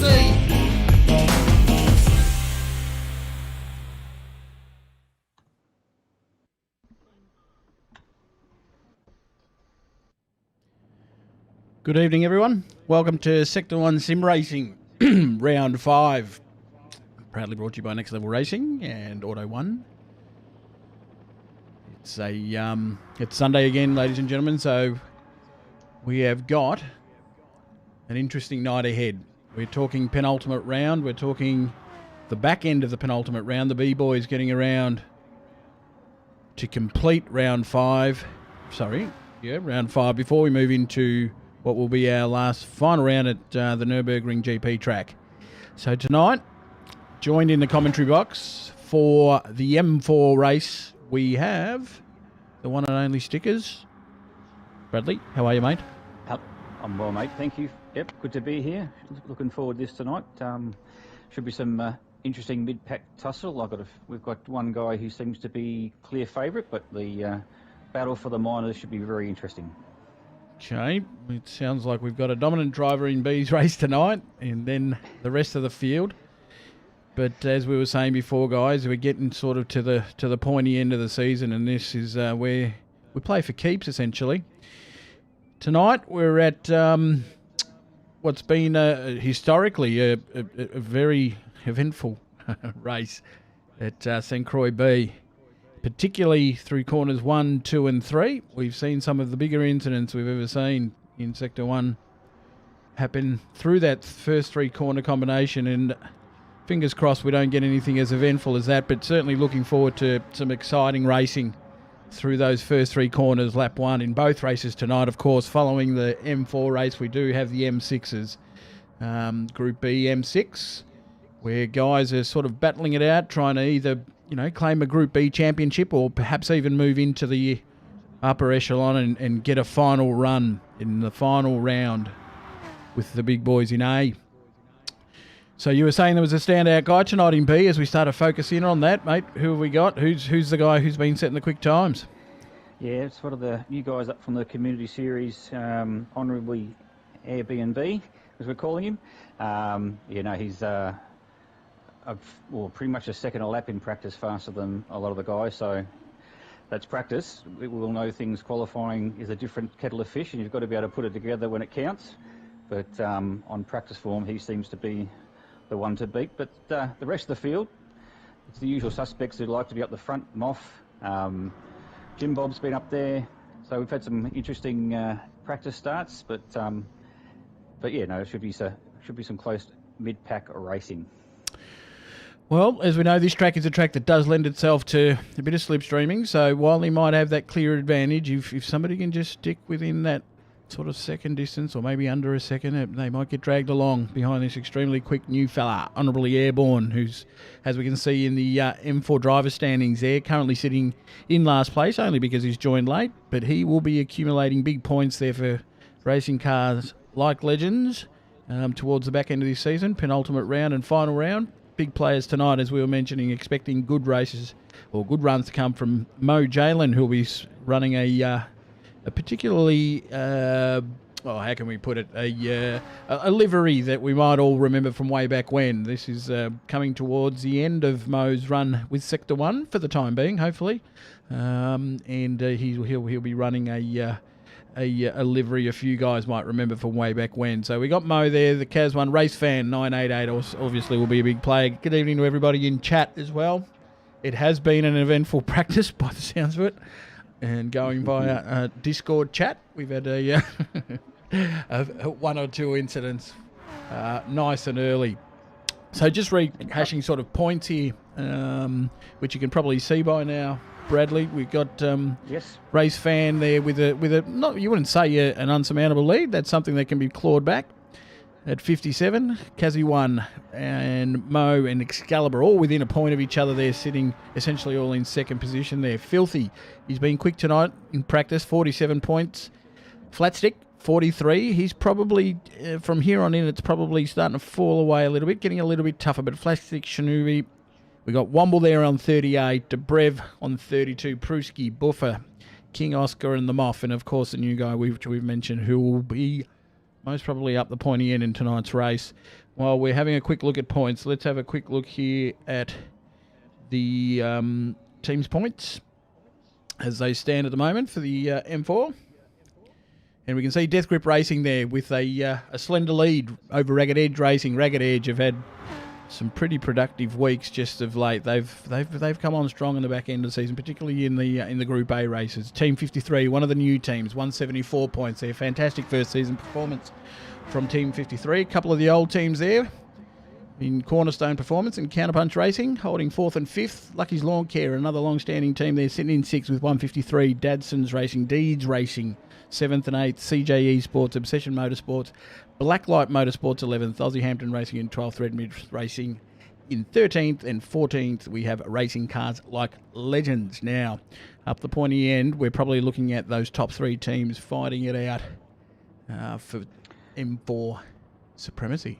Aussie. Good evening, everyone. Welcome to Sector 1 Sim Racing, Round 5. Proudly brought to you by Next Level Racing and Auto 1. It's Sunday again, ladies and gentlemen, so we have got an interesting night ahead. We're talking penultimate round. We're talking the back end of the penultimate round. The B-Boys getting around to complete round 5. Round 5 before we move into what will be our last final round at the Nürburgring GP track. So tonight, joined in the commentary box for the M4 race, we have the one and only Stickers. Bradley, how are you, mate? I'm well, mate. Thank you. Yep, good to be here. Looking forward to this tonight. Should be some interesting mid-pack tussle. We've got one guy who seems to be clear favourite, but the battle for the minors should be very interesting. Okay, it sounds like we've got a dominant driver in B's race tonight, and then the rest of the field. But as we were saying before, guys, we're getting sort of to the pointy end of the season, and this is where we play for keeps, essentially. Tonight we're at what's been historically a very eventful race at St. Croix B. Particularly through corners 1, 2 and 3. We've seen some of the bigger incidents we've ever seen in Sector 1 happen through that first 3-corner combination, and fingers crossed we don't get anything as eventful as that, but certainly looking forward to some exciting racing through those first 3 corners, lap 1 in both races tonight. Of course, following the M4 race, we do have the M6s, Group B M6, where guys are sort of battling it out, trying to either claim a Group B championship or perhaps even move into the upper echelon and get a final run in the final round with the big boys in A. So you were saying there was a standout guy tonight in B as we start to focus in on that, mate. Who have we got? Who's the guy who's been setting the quick times? Yeah, it's one of the new guys up from the community series, Honourably Airbnb, as we're calling him. He's pretty much a second a lap in practice faster than a lot of the guys, so that's practice. We will know things. Qualifying is a different kettle of fish, and you've got to be able to put it together when it counts. But on practice form, he seems to be the one to beat. But the rest of the field, it's the usual suspects who'd like to be up the front. Moff, Jim Bob's been up there, so we've had some interesting practice starts. But it should be some close mid-pack racing. Well, as we know, this track is a track that does lend itself to a bit of slipstreaming. So while he might have that clear advantage, if somebody can just stick within that sort of second distance or maybe under a second, they might get dragged along behind this extremely quick new fella, Honourably Airborne, who's, as we can see in the M4 driver standings there, currently sitting in last place, only because he's joined late. But he will be accumulating big points there for racing cars like Legends towards the back end of this season, penultimate round and final round. Big players tonight, as we were mentioning, expecting good races or good runs to come from Mo Jalen, who'll be running a particularly, how can we put it, a livery that we might all remember from way back when. This is coming towards the end of Mo's run with Sector 1 for the time being, hopefully. He'll be running a livery a few guys might remember from way back when. So we got Mo there, the Cas 1 race fan 988 obviously will be a big player. Good evening to everybody in chat as well. It has been an eventful practice by the sounds of it. And going via Discord chat, we've had one or two incidents nice and early. So just rehashing sort of points here, which you can probably see by now. Bradley, we've got yes, race fan there with a not, you wouldn't say an unsurmountable lead. That's something that can be clawed back at 57. Kazi 1 and Mo and Excalibur all within a point of each other. They're sitting essentially all in second position there. Filthy, he's been quick tonight in practice, 47 points. Flatstick, 43. He's probably, from here on in, it's probably starting to fall away a little bit, getting a little bit tougher. But Flatstick, Shanubi, we got Womble there on 38, Debrev on 32, Pruski, Buffer, King Oscar and the Moff, and of course the new guy which we've mentioned who will be most probably up the pointy end in tonight's race. while we're having a quick look at points, let's have a quick look here at the team's points as they stand at the moment for the M4. And we can see Death Grip Racing there with a slender lead over Ragged Edge Racing. Ragged Edge have had some pretty productive weeks just of late. They've come on strong in the back end of the season, particularly in the Group A races. Team 53, one of the new teams, 174 points there. Fantastic first season performance from Team 53. A couple of the old teams there in Cornerstone Performance and Counterpunch Racing, holding 4th and 5th. Lucky's Lawn Care, another long-standing team there, sitting in 6th with 153. Dadson's Racing, Deeds Racing, 7th and 8th. CJE Sports, Obsession Motorsports, Blacklight Motorsports, 11th. Aussie Hampton Racing in 12th. Redmid Racing in 13th. And 14th, we have Racing Cars Like Legends. Now, up the pointy end, we're probably looking at those top 3 teams fighting it out for M4 supremacy.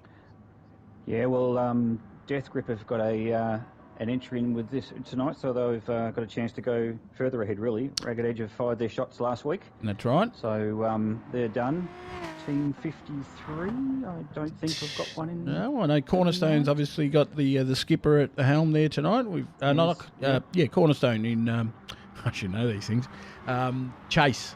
Yeah, well, Death Grip have got an entry in with this tonight, so they've got a chance to go further ahead, really. Ragged Edge have fired their shots last week. That's right. So they're done. Team 53, I don't think we've got one in. No, I know Cornerstone's obviously got the skipper at the helm there tonight. We've Cornerstone in I should know these things. Chase,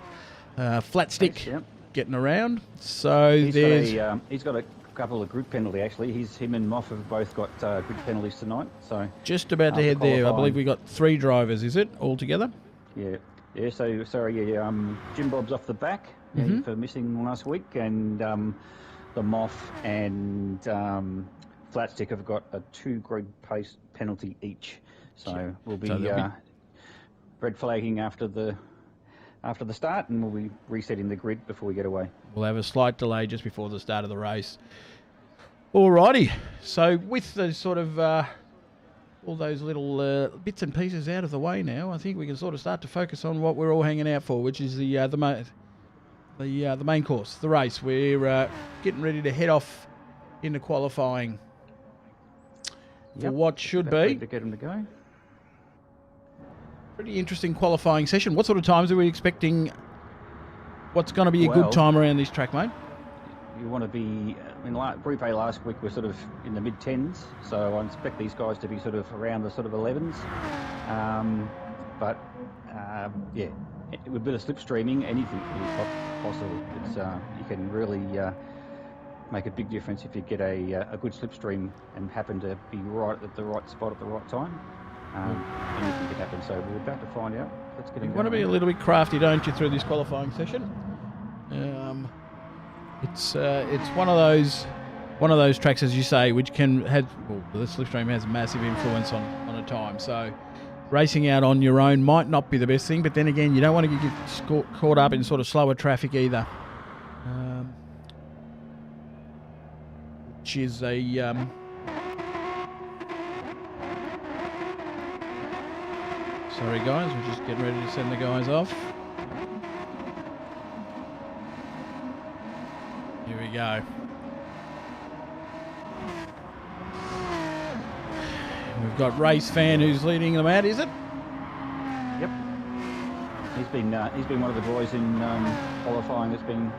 Flat Stick, Chase, yep. Getting around. So he's got a couple of group penalty actually. Him and Moff have both got group penalties tonight. So just about to head there. I believe we got 3 drivers. Is it all together? Yeah. So sorry. Yeah. Jim Bob's off the back for missing last week, and the Moff and Flat Stick have got a 2 group pace penalty each. So we'll be red flagging after the start, and we'll be resetting the grid before we get away. We'll have a slight delay just before the start of the race. Alrighty, so with the sort of all those little bits and pieces out of the way now, I think we can sort of start to focus on what we're all hanging out for, which is the main course, the race. We're getting ready to head off into qualifying for what should be to get them to go. Pretty interesting qualifying session. What sort of times are we expecting? What's going to be a good time around this track, mate? You want to be, Group A last week we're sort of in the mid-10s, so I expect these guys to be sort of around the sort of 11s. With a bit of slipstreaming, anything can be possible. It's you can really make a big difference if you get a good slipstream and happen to be right at the right spot at the right time. Anything could happen, so we're about to find out. Let's get. You want to be a little bit crafty, don't you, through this qualifying session? It's one of those tracks, as you say, which can have the slipstream has a massive influence on a time. So racing out on your own might not be the best thing, but then again, you don't want to get caught up in sort of slower traffic either, which is a sorry guys, we're just getting ready to send the guys off. Here we go. We've got Race Fan who's leading them out, is it? Yep. He's been one of the boys in qualifying that's been,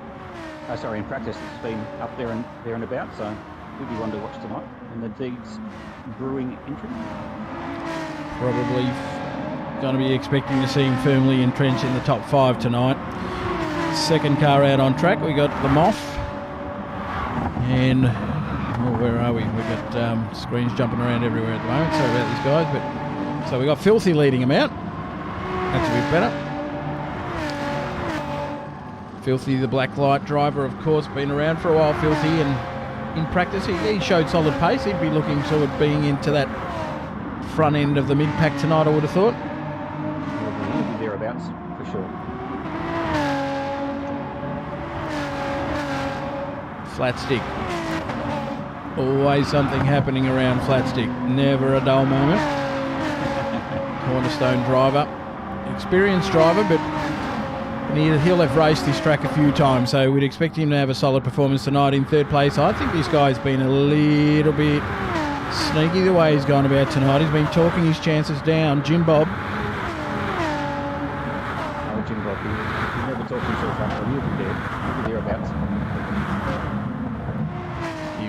in practice that's been up there and about, so he'll be one to watch tonight. And the Deeds Brewing entry. Probably going to be expecting to see him firmly entrenched in the top 5 tonight. Second car out on track, we got the Moff. And where are we? We've got screens jumping around everywhere at the moment. Sorry about these guys, but so we got Filthy leading him out. That's a bit better. Filthy, the Blacklight driver, of course, been around for a while. Filthy, and in practice he showed solid pace. He'd be looking sort of being into that front end of the mid pack tonight, I would have thought. He'll be thereabouts for sure. Flat Stick. Always something happening around Flat Stick. Never a dull moment. Cornerstone driver. Experienced driver, but he'll have raced this track a few times, so we'd expect him to have a solid performance tonight in 3rd place. I think this guy's been a little bit sneaky the way he's gone about tonight. He's been talking his chances down. Jim Bob. Oh, Jim Bob, he never talked himself up, so he'll be there. He'll be thereabouts.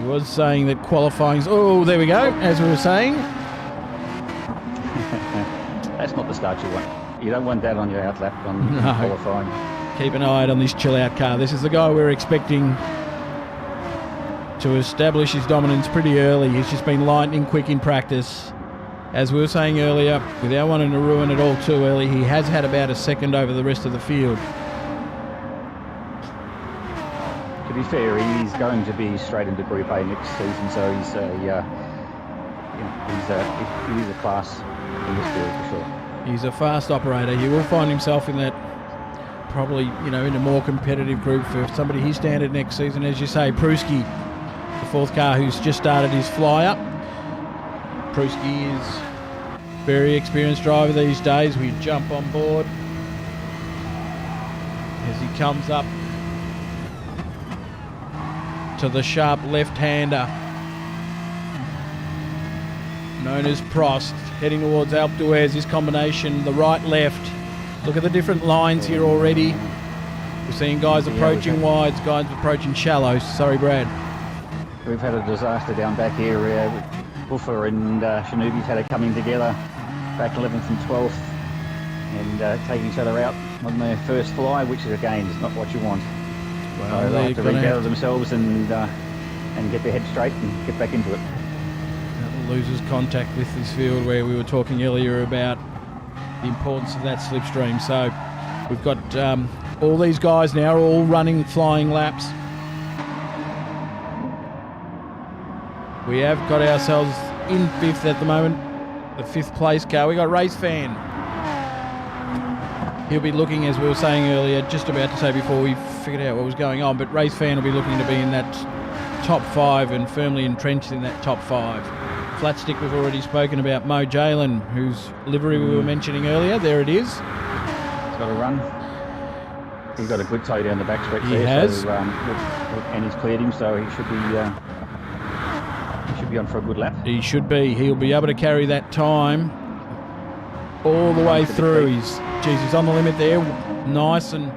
was saying that qualifying's... Oh, there we go, as we were saying. That's not the start you want. You don't want that on your outlap on qualifying. Keep an eye out on this chill-out car. This is the guy we're expecting to establish his dominance pretty early. He's just been lightning quick in practice. As we were saying earlier, without wanting to ruin it all too early, he has had about a second over the rest of the field. To be fair, he's going to be straight into Group A next season, so he's a class in this field for sure. He's a fast operator. He will find himself in that, probably, in a more competitive group for somebody his standard next season. As you say, Pruski, the fourth car who's just started his fly-up. Pruski is a very experienced driver these days. We jump on board as he comes up to the sharp left-hander known as Prost, heading towards Alpe d'Huez. This combination, the right-left. Look at the different lines here already. We're seeing guys approaching wides, guys approaching shallows. Sorry, Brad. We've had a disaster down back here. Buffer and Shanubi's had it coming together back 11th and 12th and taking each other out on their first fly, which is, again, is not what you want. Well, so they have to regather themselves and get their head straight and get back into it. Loses contact with this field where we were talking earlier about the importance of that slipstream. So we've got all these guys now all running flying laps. We have got ourselves in fifth at the moment, the fifth place car. We got Race Fan. He'll be looking, as we were saying earlier, just about to say before we figured out what was going on, but Race Fan will be looking to be in that top five and firmly entrenched in that top five. Flat stick, we've already spoken about Mo Jalen, whose livery we were mentioning earlier. There it is. He's got a run. He's got a good toe down the back stretch there. He has. So, and he's cleared him, so he should be on for a good lap. He should be. He'll be able to carry that time all the way through. He's on the limit there. Nice and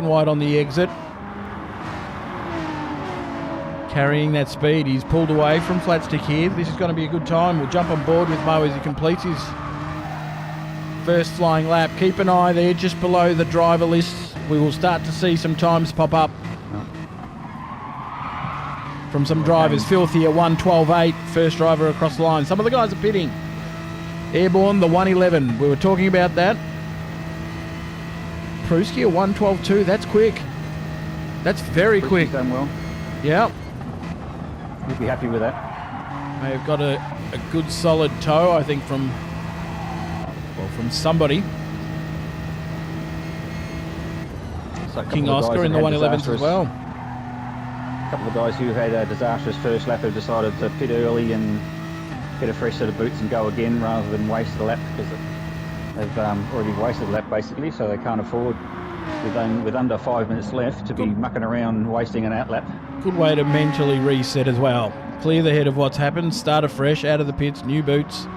wide on the exit. Carrying that speed. He's pulled away from flat stick here. This is going to be a good time. We'll jump on board with Mo as he completes his first flying lap. Keep an eye there just below the driver list. We will start to see some times pop up from some drivers. Filthy at 1:12.8, first driver across the line. Some of the guys are pitting. Airborne, the 1:11. We were talking about that. Pruski at 1:12.2. That's quick. That's very quick. Done well. Yeah. You'd be happy with that. May have got a good solid toe, I think, from somebody. So King Oscar in the 1:11s as well. A couple of guys who had a disastrous first lap have decided to pit early and get a fresh set of boots and go again rather than waste the lap, because they've already wasted the lap basically, so they can't afford, with under 5 minutes left, to be mucking around wasting an outlap. Good way to mentally reset as well. Clear the head of what's happened, start afresh, out of the pits, new boots,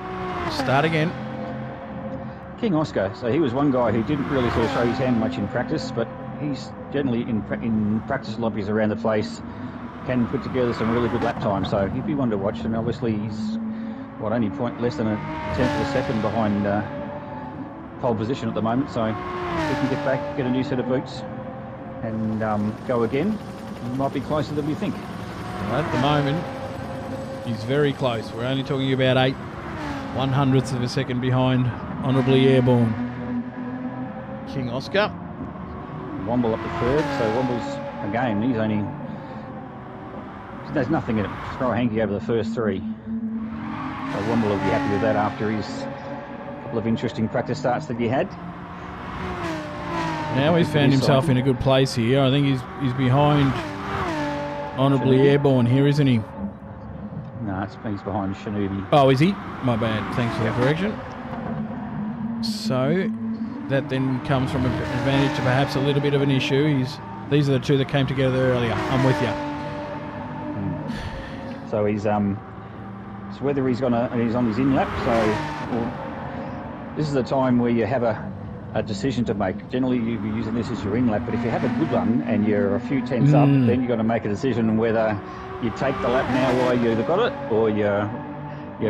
start again. King Oscar, so he was one guy who didn't really sort of show his hand much in practice, but he's generally in practice lobbies around the place can put together some really good lap times, so he'd be one to watch. And obviously he's only less than a tenth of a second behind pole position at the moment, so if he can get back, get a new set of boots and go again, he might be closer than we think. Well, at the moment he's very close. We're only talking about 8/100ths of a second behind Honourably Airborne. King Oscar. Womble up the third, so Womble's, again, there's nothing in it. Throw a hanky over the first three. So Womble will be happy with that after his couple of interesting practice starts that he had. Now he's found himself in a good place here. I think he's behind Honourably Airborne here, isn't he? No, he's behind Shanubi. Oh, is he? My bad. Thanks for the correction. So that then comes from an advantage to perhaps a little bit of an issue. These are the two that came together earlier. I'm with you. So he's so whether he's on his in lap. So this is the time where you have a a decision to make. Generally, you'd be using this as your in lap, but if you have a good one and you're a few tenths up, then you've got to make a decision whether you take the lap now while you either got it, or you're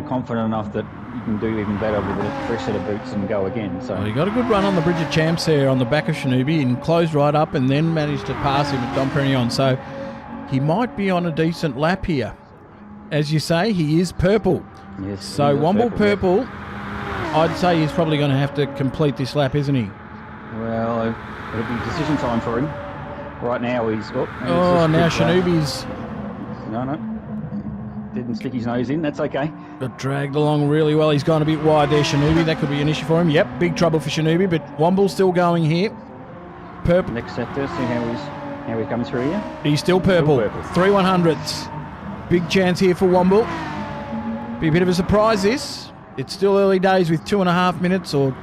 confident enough that you can do even better with a fresh set of boots and go again. So well, he got a good run on the Bridge of Champs there on the back of Shinobi and closed right up and then managed to pass him at Dom Perignon. So he might be on a decent lap here. As you say, he is purple. yes, So Womble purple, I'd say he's probably going to have to complete this lap, isn't he? Well, it'll be decision time for him. Right now he's... now Shinobi's No. Didn't stick his nose in. That's okay. got dragged along really well. He's gone a bit wide there, Shinobi. That could be an issue for him. Yep, big trouble for Shinobi, but Womble's still going here. Purple. Next sector, see how he comes through here. He's still purple. 3/100ths. Big chance here for Womble. Be a bit of a surprise this. It's still early days with 2.5 minutes or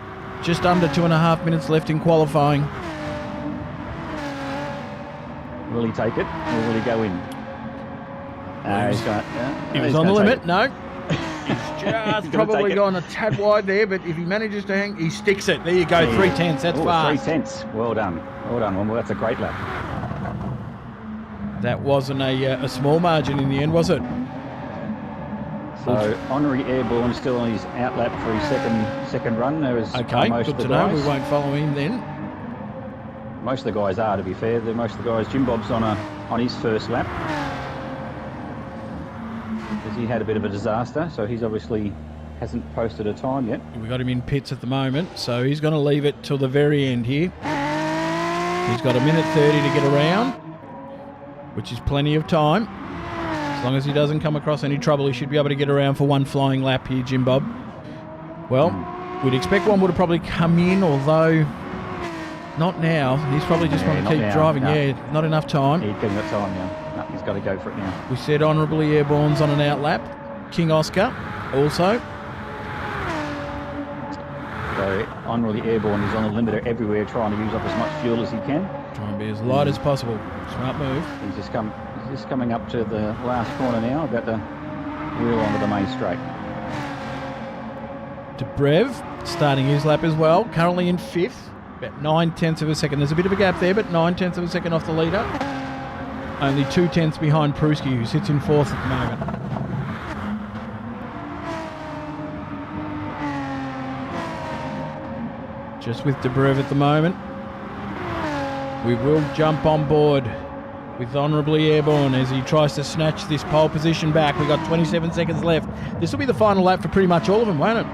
just under 2.5 minutes left in qualifying. Will he take it or will he go in? He was on the limit. No. He's just probably gone a tad wide there, but if he manages to hang, he sticks it. There you go, 3/10. That's fast. 3/10. Well done, Womble. That's a great lap. That wasn't a small margin in the end, was it? So honorary airborne still on his out lap for his second run. There is okay. Most Good of the to know. guys. We won't follow him then. Most of the guys are, to be fair. Most of the guys. Jim Bob's on his first lap because he had a bit of a disaster, so he's obviously hasn't posted a time yet. We got him in pits at the moment, so he's going to leave it till the very end here. He's got 1:30 to get around, which is plenty of time. As long as he doesn't come across any trouble, he should be able to get around for one flying lap here, Jim Bob. Well, we'd expect one would have probably come in, although not now. He's probably just want to keep driving. No. Yeah, not enough time. He's getting that time now. No, he's got to go for it now. We said honourably airborne's on an out lap. King Oscar also. So honourably airborne is on the limiter everywhere, trying to use up as much fuel as he can. Try and be as light as possible. Smart move. He's just coming up to the last corner now, about to wheel onto the main straight. Dobrev starting his lap as well, currently in 5th, about 9/10 of a second. There's a bit of a gap there, but 9/10 of a second off the leader. Only 2/10 behind Pruski, who sits in 4th at the moment. Just with Dobrev at the moment. We will jump on board with honourably airborne as he tries to snatch this pole position back. We've got 27 seconds left. This will be the final lap for pretty much all of them, won't it?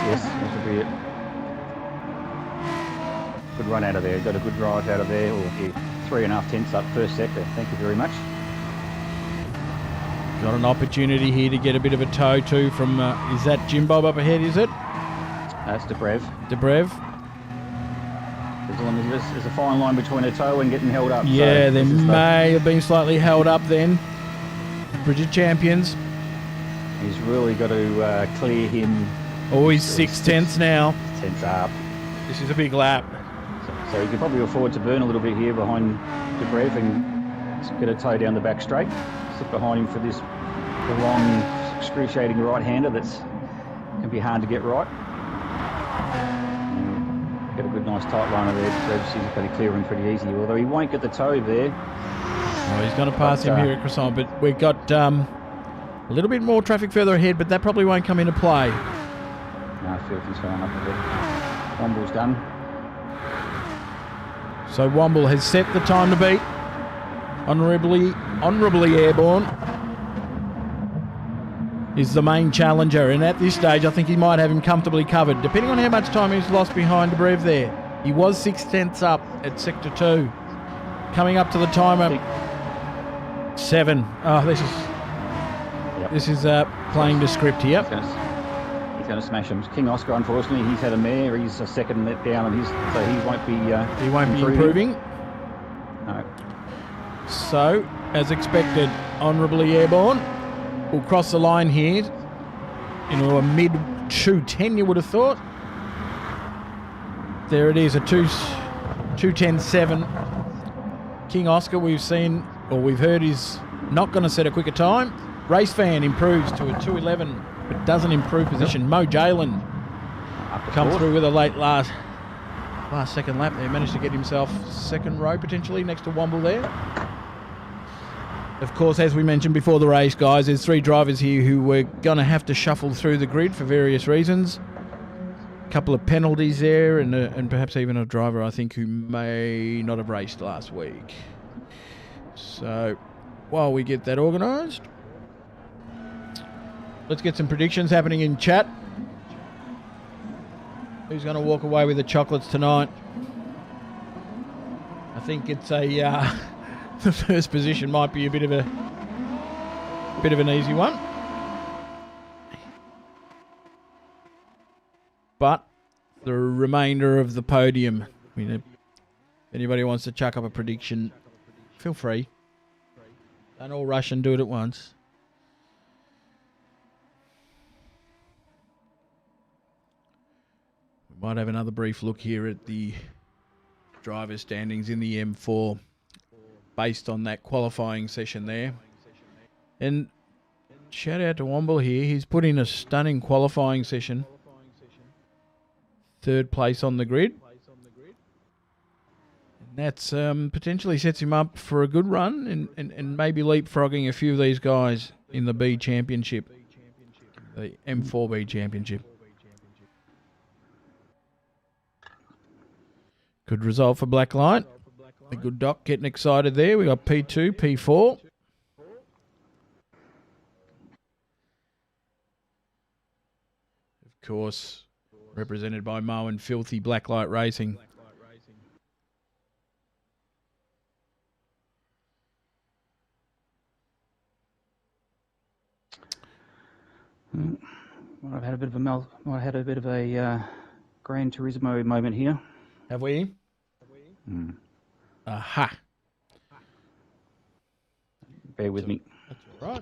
Yes, this will be it. Good run out of there. Got a good drive out of there. 3.5 tenths up first sector. Thank you very much. Got an opportunity here to get a bit of a tow too from, is that Jim Bob up ahead, is it? That's Dobrev. Dobrev. There's a fine line between a tow and getting held up. Yeah, so there may have been slightly held up then. Bridge of Champions. He's really got to clear him. Oh, he's 6/10 now. 10s up. This is a big lap. So he could probably afford to burn a little bit here behind Dobrev and get a tow down the back straight. Sit behind him for this long, excruciating right-hander that's can be hard to get right. Get a good nice tight line of there. He's going to clear him pretty easy, although he won't get the tow there. Oh, he's going to pass him here at Croissant, but we've got a little bit more traffic further ahead, but that probably won't come into play. No, Filthy's going up a bit. Womble's done. So Womble has set the time to beat. Honourably airborne is the main challenger, and at this stage I think he might have him comfortably covered, depending on how much time he's lost behind Dobrev there. He was 6/10 up at Sector 2. Coming up to the timer, 7. Oh, this is playing the script here. He's going to smash him. King Oscar, unfortunately, he's had a mare. He's a second let down, and so he won't be. He won't be improving. No. So, as expected, honourably airborne. We'll cross the line here into a mid 2:10, you would have thought. There it is, a 2:10.7. King Oscar, we've heard is not going to set a quicker time. Race Fan improves to a 2:11, but doesn't improve position. Mo Jalen comes through with a late last second lap there. Managed to get himself second row potentially next to Womble there. Of course, as we mentioned before the race, guys, there's 3 drivers here who were going to have to shuffle through the grid for various reasons. A couple of penalties there, and perhaps even a driver, I think, who may not have raced last week. So, while we get that organised, let's get some predictions happening in chat. Who's going to walk away with the chocolates tonight? I think it's a... the first position might be a bit of an easy one, but the remainder of the podium. If anybody wants to chuck up a prediction, feel free. Don't all rush and do it at once. We might have another brief look here at the driver standings in the M4. Based on that qualifying session there. And shout out to Womble here. He's put in a stunning qualifying session. 3rd place on the grid. And that's potentially sets him up for a good run and maybe leapfrogging a few of these guys in the B Championship. The M4B Championship. Good result for Blacklight. A good Doc getting excited there. We got P2, P4. Of course, represented by Mo and Filthy Blacklight Racing. Might have had a bit of a Gran Turismo moment here. Have we? Aha. Bear with me. That's all right.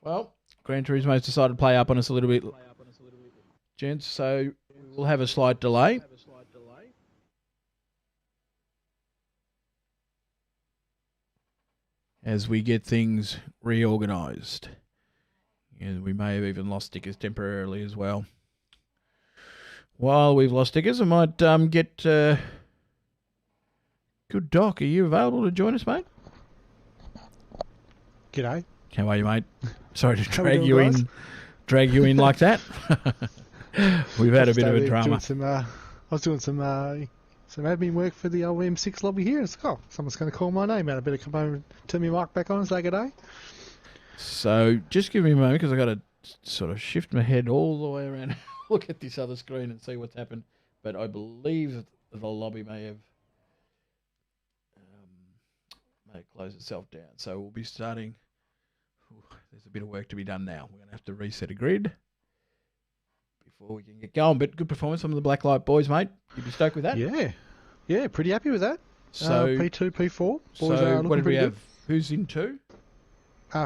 Well, Gran Turismo's decided to play up on us a little bit, gents, so we'll have a slight delay. As we get things reorganised. And we may have even lost stickers temporarily as well. While we've lost stickers, I might get... Good Doc, are you available to join us, mate? G'day. How are you, mate? Sorry to drag you in like that. We've had a bit of a drama. I was doing some admin work for the old M6 lobby here. It's like, oh, someone's going to call my name out. I better come home and turn my mic back on and say g'day. So just give me a moment because I've got to sort of shift my head all the way around, look at this other screen and see what's happened. But I believe the lobby may have closed itself down. So we'll be starting. There's a bit of work to be done now. We're going to have to reset a grid before we can get going. But good performance from the Blacklight boys, mate. You'd be stoked with that? Yeah, pretty happy with that. So P2, P4. Boys so what did we have? Good. Who's in 2?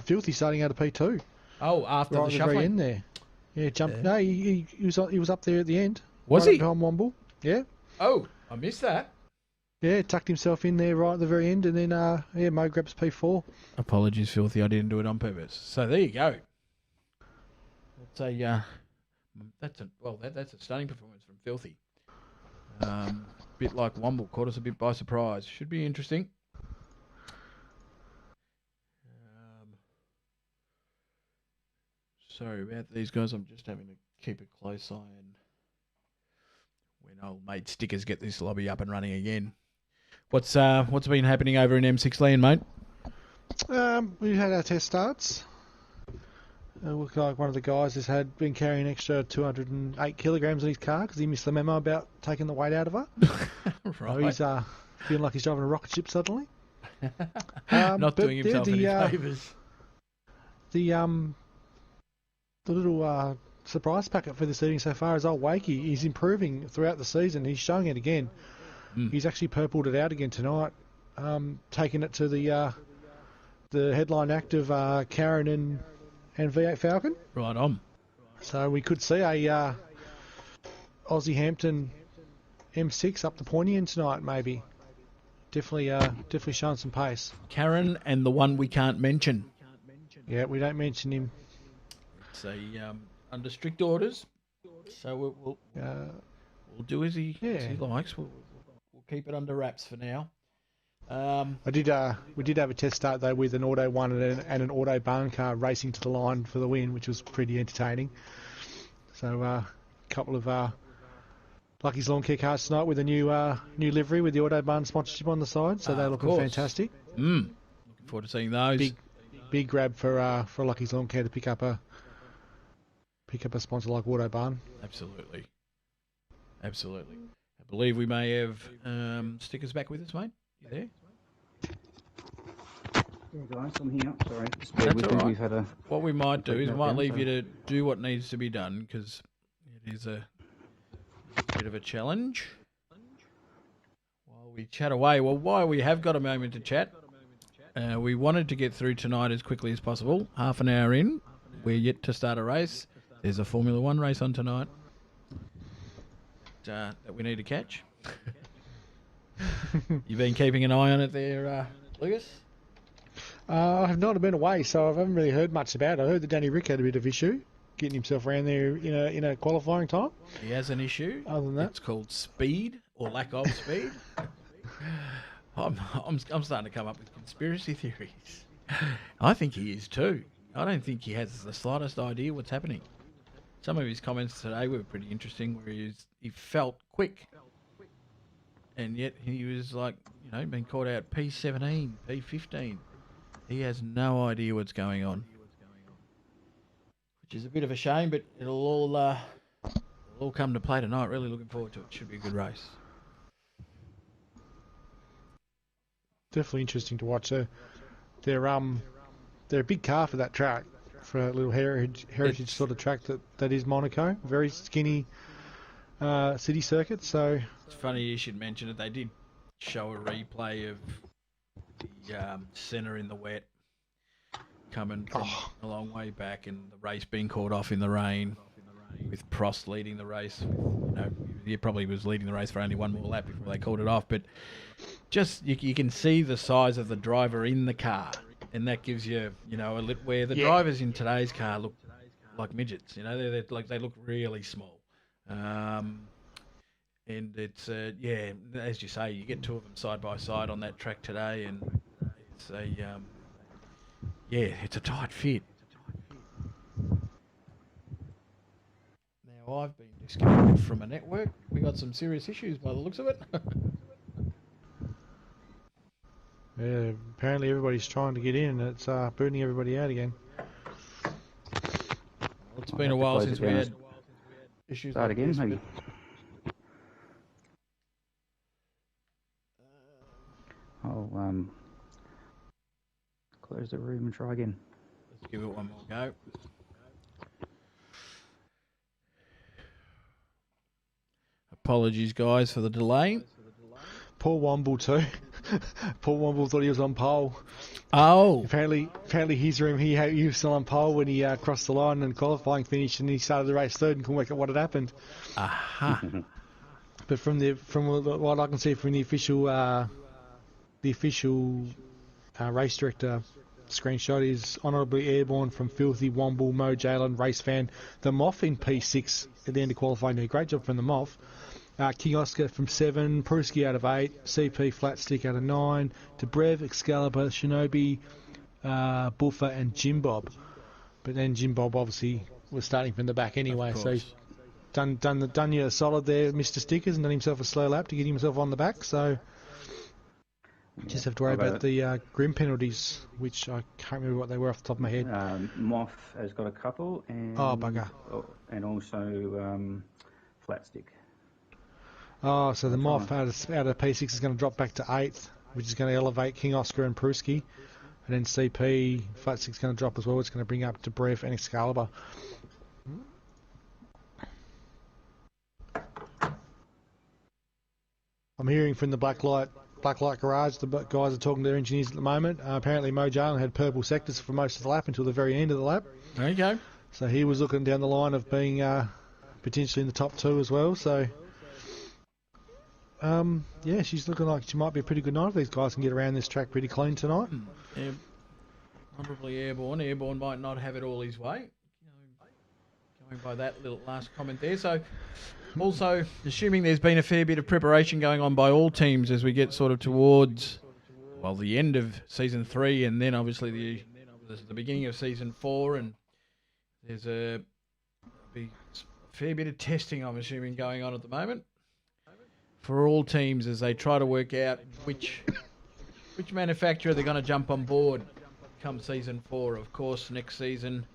Filthy starting out of P2. Oh, after right the at shuffling? very end there. Yeah, jumped. No, he was up there at the end. Was right he? Behind Womble. Yeah. Oh, I missed that. Yeah, tucked himself in there right at the very end, and then Mo grabs P4. Apologies, Filthy. I didn't do it on purpose. So there you go. That's a stunning performance from Filthy. Bit like Womble, caught us a bit by surprise. Should be interesting. Sorry about these guys. I'm just having to keep a close eye on when old mate Stickers get this lobby up and running again. What's been happening over in M6 Land, mate? We had our test starts. It looked like one of the guys has been carrying an extra 208 kilograms in his car because he missed the memo about taking the weight out of her. Right. So he's feeling like he's driving a rocket ship suddenly. Not doing himself any favours. The little surprise packet for this evening so far is old Wakey. He's improving throughout the season. He's showing it again. He's actually purpled it out again tonight, taking it to the headline act of Karen and V8 Falcon. Right on. So we could see a Aussie Hampton M6 up the pointy end tonight, maybe. Definitely showing some pace. Karen and the one we can't mention. Yeah, we don't mention him. It's a under strict orders. So we'll do as he likes. We'll keep it under wraps for now. We did have a test start though with an Auto 1 and an Auto barn car racing to the line for the win, which was pretty entertaining. So a couple of Lucky's Lawn Care cars tonight with a new livery with the Auto barn sponsorship on the side, so they're looking fantastic. Looking forward to seeing those. Big grab for Lucky's Lawn Care to pick up a sponsor like Auto barn. Absolutely. I believe we may have stickers back with us, mate. You there? Yeah, guys, I'm here. Sorry. That's all right. We've had what we might do is we might leave you to do what needs to be done, because it is a bit of a challenge. While we chat away, while we have got a moment to chat, we wanted to get through tonight as quickly as possible. Half an hour in, we're yet to start a race. There's a Formula 1 race on tonight that we need to catch. You've been keeping an eye on it there, Lucas? I have not been away, so I haven't really heard much about it. I heard that Danny Rick had a bit of issue getting himself around there in a qualifying time. He has an issue. Other than that, it's called speed or lack of speed. I'm starting to come up with conspiracy theories. I think he is too. I don't think he has the slightest idea what's happening. Some of his comments today were pretty interesting, where he felt quick, and yet he was like, being caught out P17, P15. He has no idea what's going on, which is a bit of a shame, but it'll all come to play tonight. Really looking forward to it. Should be a good race. Definitely interesting to watch. They're a big car for that track, for a little heritage sort of track that is Monaco. Very skinny city circuit. So it's funny you should mention it. They did show a replay of the centre in the wet coming from a long way back, and the race being called off in the rain, with Prost leading the race. He probably was leading the race for only one more lap before they called it off, but just you can see the size of the driver in the car, and that gives you where the drivers in today's car look like midgets. They look really small. And it's as you say, you get two of them side by side on that track today, and it's it's a tight fit. Now I've been disconnected from a network. We got some serious issues by the looks of it. Yeah, apparently everybody's trying to get in, and it's booting everybody out again. Well, it's been a while since we had issues. Start like again, this, maybe. I'll close the room and try again. Let's give it one more go. Apologies, guys, for the delay. Poor Womble too. Poor Womble thought he was on pole. Oh. Apparently his room, he was still on pole when he crossed the line and qualifying finished, and he started the race third and couldn't work out what had happened. Aha. But from what I can see from the official race director screenshot is honourably airborne from Filthy, Womble, Mo Jalen, Race Fan, the Moff in P6 at the end of qualifying. A great job from the Moff. King Oscar from 7, Pruski out of 8, CP Flat Stick out of 9, Debrev, Excalibur, Shinobi, Buffer and Jim Bob. But then Jim Bob obviously was starting from the back anyway, so he's done you a solid there, Mr. Stickers, and done himself a slow lap to get himself on the back, so just have to worry about the grim penalties, which I can't remember what they were off the top of my head. Moff has got a couple, and bugger. And also Flat Stick. Oh, so the Moff out of P6 is going to drop back to 8th, which is going to elevate King Oscar and Pruski. And then CP, Flat Stick's going to drop as well. It's going to bring up Debrev and Excalibur. I'm hearing from the Blacklight Garage, the guys are talking to their engineers at the moment. Apparently Mo Jalen had purple sectors for most of the lap until the very end of the lap. There you go. So he was looking down the line of being potentially in the top 2 as well. So she's looking like she might be a pretty good night if these guys can get around this track pretty clean tonight. Honourably airborne. Airborne might not have it all his way. going by that little last comment there. So, also, assuming there's been a fair bit of preparation going on by all teams as we get sort of towards, well, the end of Season 3 and then obviously the beginning of Season 4, and there's a fair bit of testing, I'm assuming, going on at the moment for all teams as they try to work out which manufacturer they're going to jump on board come Season 4. Of course, next season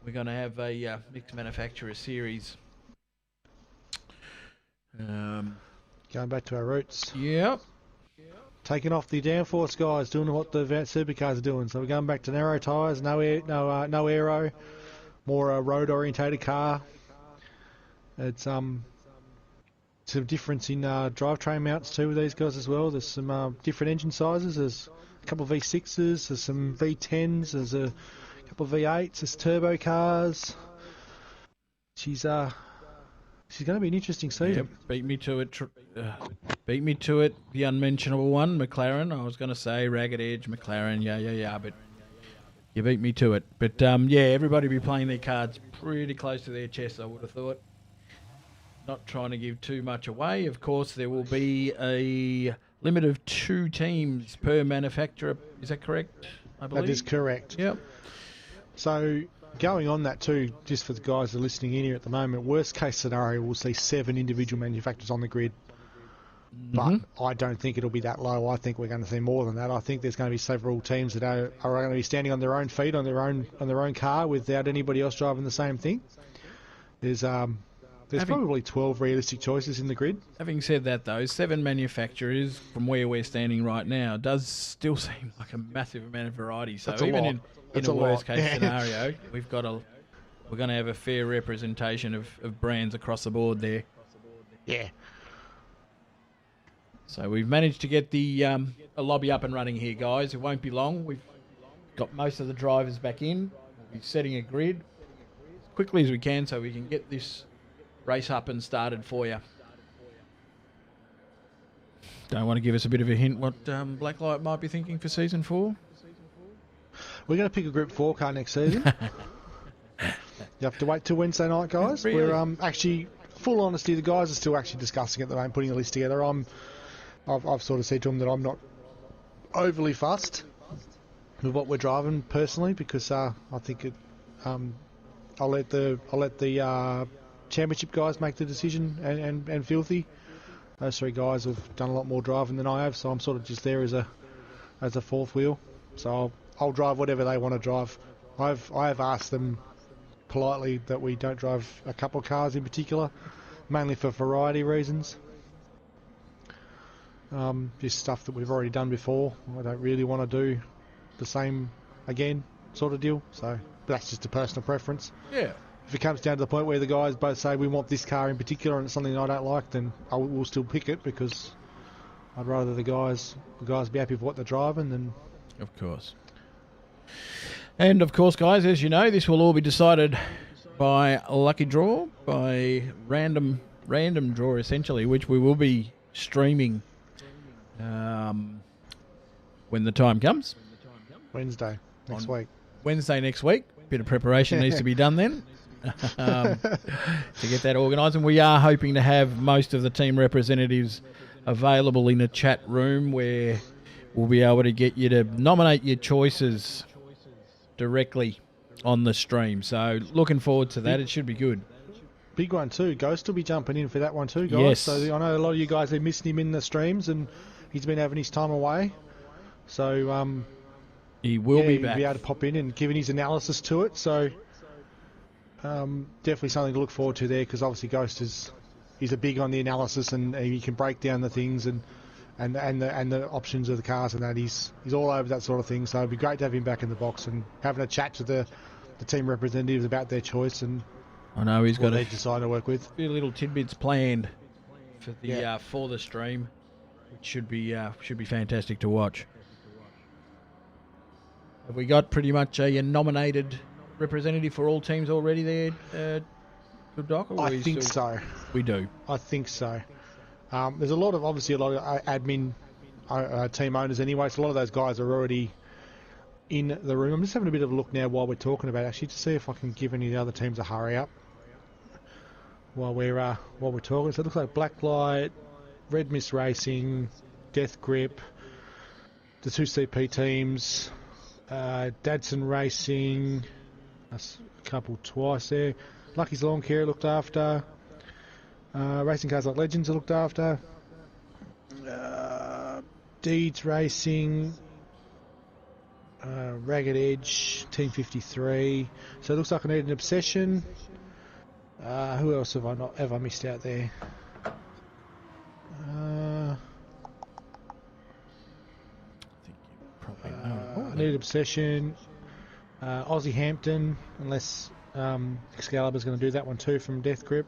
we're going to have a mixed manufacturer series. Going back to our roots. Yep. Taking off the downforce guys, doing what the advanced supercars are doing. So we're going back to narrow tyres, no aero, more road orientated car. It's some difference in drivetrain mounts too with these guys as well. There's some different engine sizes. There's a couple of V6s, there's some V10s, there's a couple of V8s, there's turbo cars. She's going to be an interesting season. Yep, beat me to it. The unmentionable one, McLaren. I was going to say Ragged Edge, McLaren. Yeah. But you beat me to it. But everybody be playing their cards pretty close to their chest, I would have thought. Not trying to give too much away. Of course, there will be a limit of 2 teams per manufacturer. Is that correct? I believe that is correct. Yep. So going on that too, just for the guys that are listening in here at the moment, worst case scenario, we'll see 7 individual manufacturers on the grid. But I don't think it'll be that low. I think we're going to see more than that. I think there's going to be several teams that are going to be standing on their own feet, on their own car, without anybody else driving the same thing. There's probably 12 realistic choices in the grid. Having said that, though, 7 manufacturers from where we're standing right now does still seem like a massive amount of variety. So even in a worst case scenario, we're going to have a fair representation of brands across the board there. Yeah. So we've managed to get the a lobby up and running here, guys. It won't be long. We've got most of the drivers back in. We'll be setting a grid as quickly as we can so we can get this race up and started for you. Don't want to give us a bit of a hint what Blacklight might be thinking for Season 4? We're going to pick a Group 4 car next season. You have to wait till Wednesday night, guys. Really? We're actually, full honesty, the guys are still actually discussing at the moment, putting a list together. I've sort of said to them that I'm not overly fussed with what we're driving personally, because I think I'll let the championship guys make the decision, and Filthy. Those 3 guys have done a lot more driving than I have, so I'm sort of just there as a fourth wheel. So I'll drive whatever they want to drive. I have asked them politely that we don't drive a couple of cars in particular, mainly for variety reasons. Just stuff that we've already done before. I don't really want to do the same again, sort of deal. So that's just a personal preference. Yeah. If it comes down to the point where the guys both say we want this car in particular and it's something I don't like, then we'll still pick it, because I'd rather the guys be happy with what they're driving than. Of course. And of course, guys, as you know, this will all be decided by lucky draw, by random draw essentially, which we will be streaming when the time comes. Wednesday next week. Wednesday next week. Bit of preparation needs to be done then to get that organised. And we are hoping to have most of the team representatives available in a chat room where we'll be able to get you to nominate your choices directly on the stream. So looking forward to that. It should be good. Big one too. Ghost will be jumping in for that one too, guys. Yes. So I know a lot of you guys are missing him in the streams, and he's been having his time away. So he will be back. He'll be able to pop in and giving his analysis to it. So definitely something to look forward to there, because obviously Ghost he's a big on the analysis, and he can break down the things and the options of the cars and that. He's all over that sort of thing. So it'd be great to have him back in the box and having a chat to the team representatives about their choice, and I know he's got they decide to work with. A few little tidbits planned for the for the stream, which should be fantastic to watch. Have we got pretty much a nominated representative for all teams already there, Good Doc? I think so. We do. I think so. There's a lot of admin team owners anyway, so a lot of those guys are already in the room. I'm just having a bit of a look now while we're talking about it, actually, to see if I can give any of the other teams a hurry up while we're talking. So it looks like Blacklight, Red Mist Racing, Death Grip, the 2 CP teams, Dadson Racing, that's a couple twice there. Lucky's Lawn Care looked after. Racing Cars Like Legends are looked after. Deeds Racing, Ragged Edge, Team 53. So it looks like I need an Obsession. Who else have I missed out there? I need Obsession. Aussie Hampton, unless Excalibur's going to do that one too from Death Grip.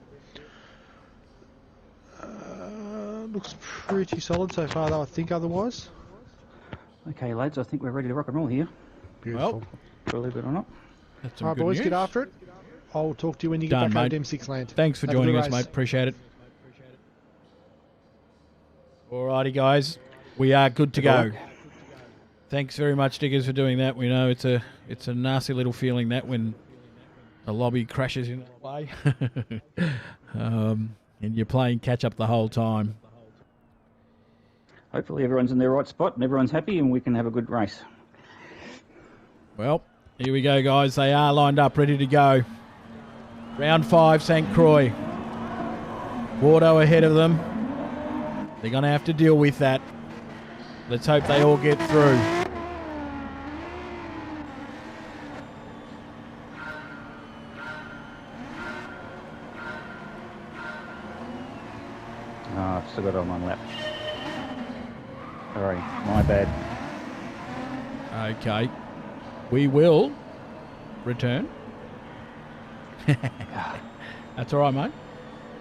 Looks pretty solid so far, though, I think, otherwise. Okay, lads, I think we're ready to rock and roll here. Beautiful. Believe it or not. That's some All right, good boys, news. get after it. I'll talk to you when you Done, get back mate. home to M6 land. Thanks for Have a joining good us, race. mate. Appreciate it. Alrighty, guys. We are good to go. Thanks very much, Diggers, for doing that. We know it's a nasty little feeling that when the lobby crashes into the way and you're playing catch-up the whole time. Hopefully everyone's in their right spot and everyone's happy and we can have a good race. Well, here we go, guys. They are lined up, ready to go. Round 5, St. Croix. Wardo ahead of them. They're going to have to deal with that. Let's hope they all get through. I've still got it on one lap. Sorry, my bad. Okay. We will return. That's all right, mate.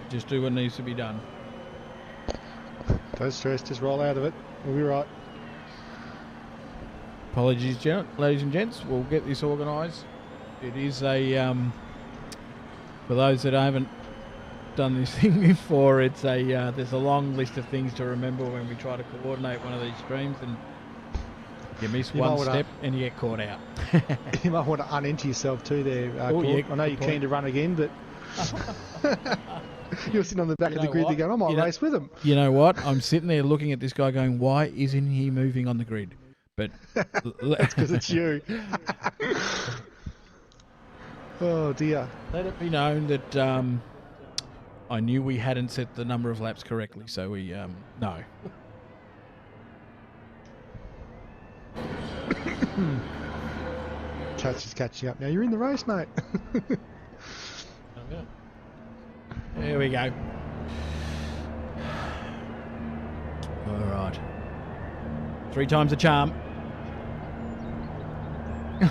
Just do what needs to be done. Don't stress, just roll out of it. We'll be right. Apologies, ladies and gents. We'll get this organised. It is a for those that haven't done this thing before, it's a there's a long list of things to remember when we try to coordinate one of these streams, and you miss one step and you get caught out. You might want to unenter yourself too there, Claude. Yeah, I know you're keen to run again, but you're sitting on the back of the grid there going, I might race with him. You know what? I'm sitting there looking at this guy going, why isn't he moving on the grid? But that's because it's you. Oh dear. Let it be known that I knew we hadn't set the number of laps correctly, so we no. Chat's just catching up now. You're in the race, mate. There we go. All right. 3 times the charm.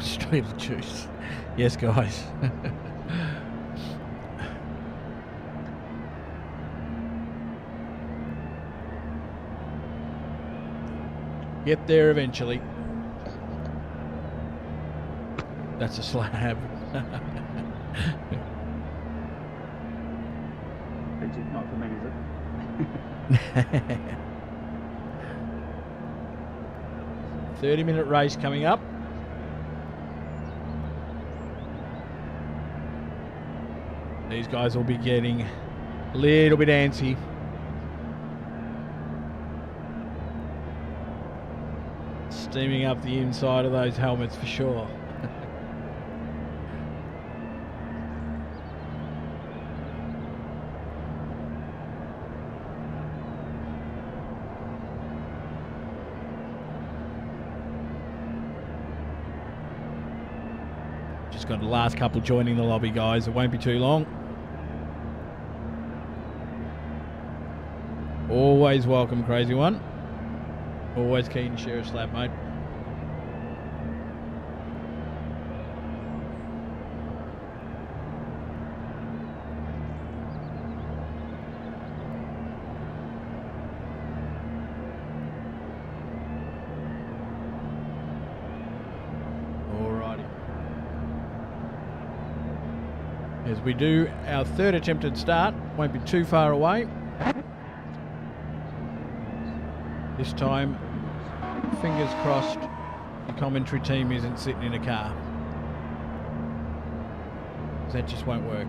Straight the juice. Yes, guys. Get there eventually. That's a slab. Not for me, is it? 30-minute race coming up. These guys will be getting a little bit antsy. Steaming up the inside of those helmets for sure. Just got the last couple joining the lobby, guys. It won't be too long. Always welcome, crazy one. Always keen to share a slab, mate. Alrighty. As we do our 3rd attempted start, won't be too far away. This time, fingers crossed, the commentary team isn't sitting in a car. That just won't work.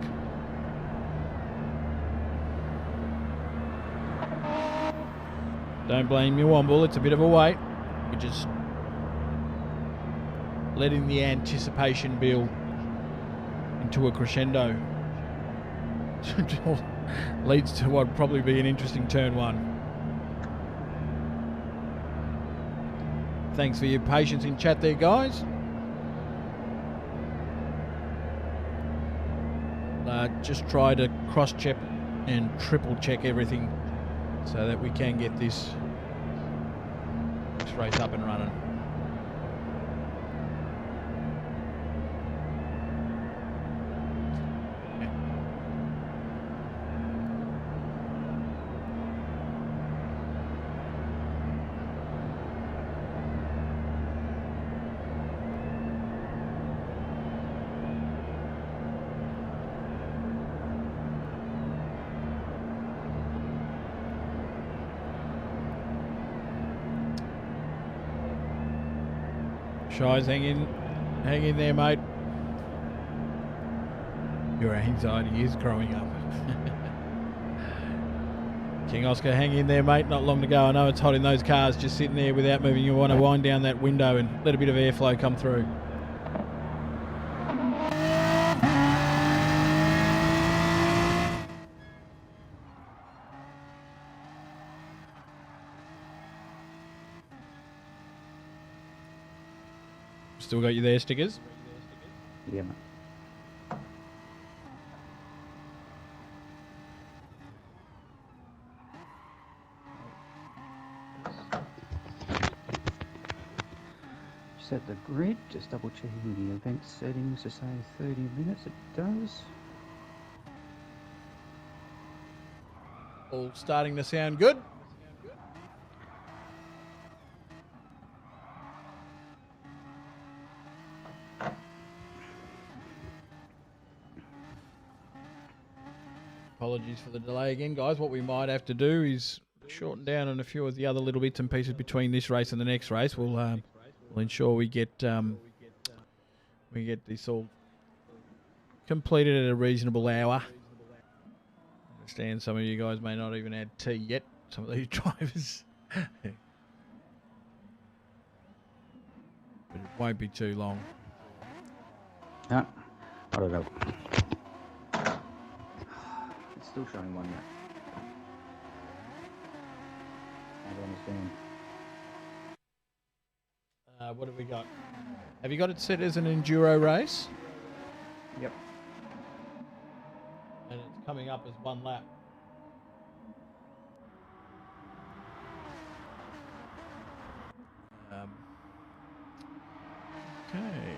Don't blame your Womble, it's a bit of a wait. We're just letting the anticipation build into a crescendo. Leads to what would probably be an interesting turn one. Thanks for your patience in chat there, guys. Just try to cross-check and triple-check everything so that we can get this race up and running. Shies, hang in there, mate. Your anxiety is growing up. King Oscar, hang in there, mate. Not long to go. I know it's hot in those cars, just sitting there without moving. You want to wind down that window and let a bit of airflow come through. Still got you there, Stickers? Yeah, mate. Set the grid, just double checking the event settings to say 30 minutes, it does. All starting to sound good. Apologies for the delay again, guys. What we might have to do is shorten down on a few of the other little bits and pieces between this race and the next race. We'll ensure we get this all completed at a reasonable hour. I understand some of you guys may not even had tea yet. Some of these drivers, but it won't be too long. I don't know. Still showing one yet. I don't understand. What have we got? Have you got it set as an enduro race? Yep. And it's coming up as one lap. Okay.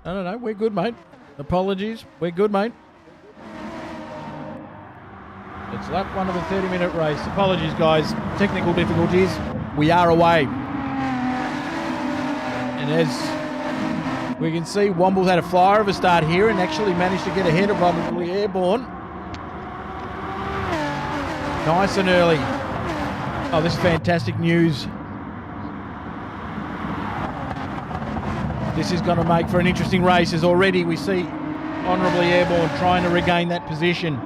No, we're good, mate. Apologies, we're good, mate. It's lap one of a 30-minute race. Apologies, guys. Technical difficulties. We are away. And as we can see, Womble's had a flyer of a start here and actually managed to get ahead of Probably Airborne. Nice and early. Oh, this is fantastic news. This is going to make for an interesting race, as already we see Honourably Airborne trying to regain that position.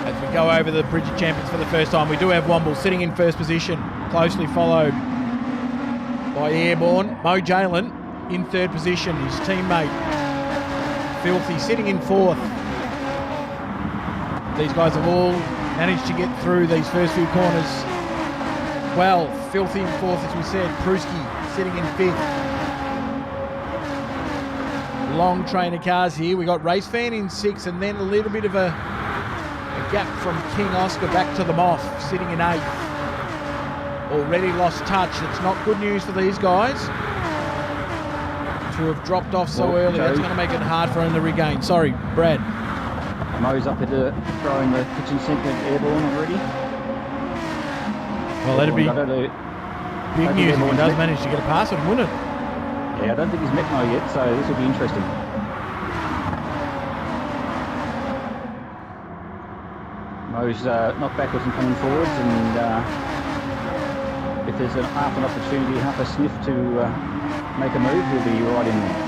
As we go over the Bridge of Champions for the first time, we do have Womble sitting in first position, closely followed by Airborne. Mo Jalen in third position, his teammate Filthy sitting in fourth. These guys have all managed to get through these first few corners well. Filthy in fourth, as we said. Pruski sitting in fifth. Long train of cars here. We got Race Fan in sixth, and then a little bit of a gap from King Oscar back to the Moth, sitting in eighth. Already lost touch. It's not good news for these guys to have dropped off so early. That's going to make it hard for him to regain. Sorry, Brad. Mo's up into throwing the kitchen sink of Airborne already. Well, that'd be big news if he does manage to get a pass on him, wouldn't it? Yeah, I don't think he's met Mo yet, so this will be interesting. Mo's not backwards and coming forwards, and if there's half an opportunity, half a sniff to make a move, he'll be right in there.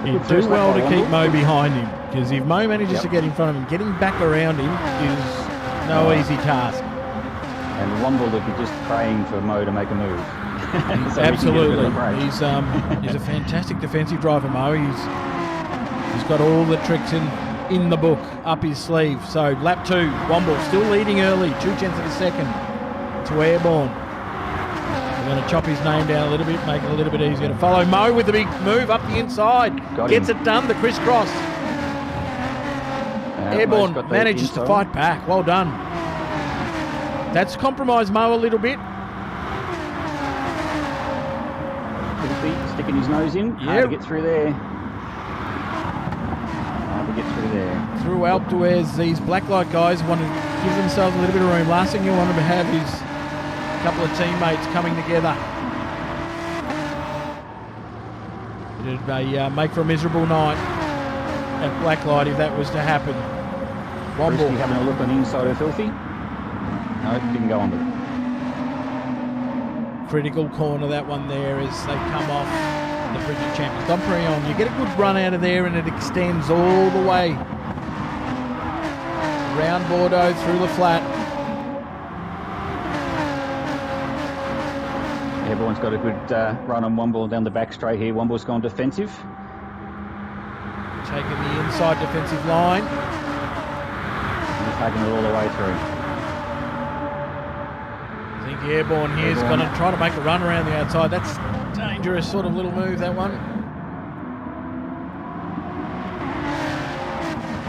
He'd do well to keep Mo behind him, because if Mo manages to get in front of him, getting back around him is no easy task. And Womble would be just praying for Mo to make a move. So absolutely. He's a fantastic defensive driver, Mo. He's got all the tricks in the book up his sleeve. So lap 2, Womble still leading early, 0.2 of a second to Airborne. We're going to chop his name down a little bit, make it a little bit easier to follow. Mo with the big move up the inside. Gets it done, the crisscross. Airborne manages to fight back. Well done. That's compromised Mo a little bit. Sticking his nose in. Hard to get through there. Through Alpduez, these blacklight guys want to give themselves a little bit of room. Last thing you want to have is a couple of teammates coming together. It'd make for a miserable night at blacklight if that was to happen. Womble having a look on the inside of Filthy. No, didn't go under it. Critical corner, that one there, as they come off the British champions. Domprion, you get a good run out of there and it extends all the way round Bordeaux through the flat. Everyone's got a good run on Womble down the back straight here. Womble's gone defensive. Taking the inside defensive line. He's taking it all the way through. I think Airborne here is going to try to make a run around the outside. That's a dangerous sort of little move, that one.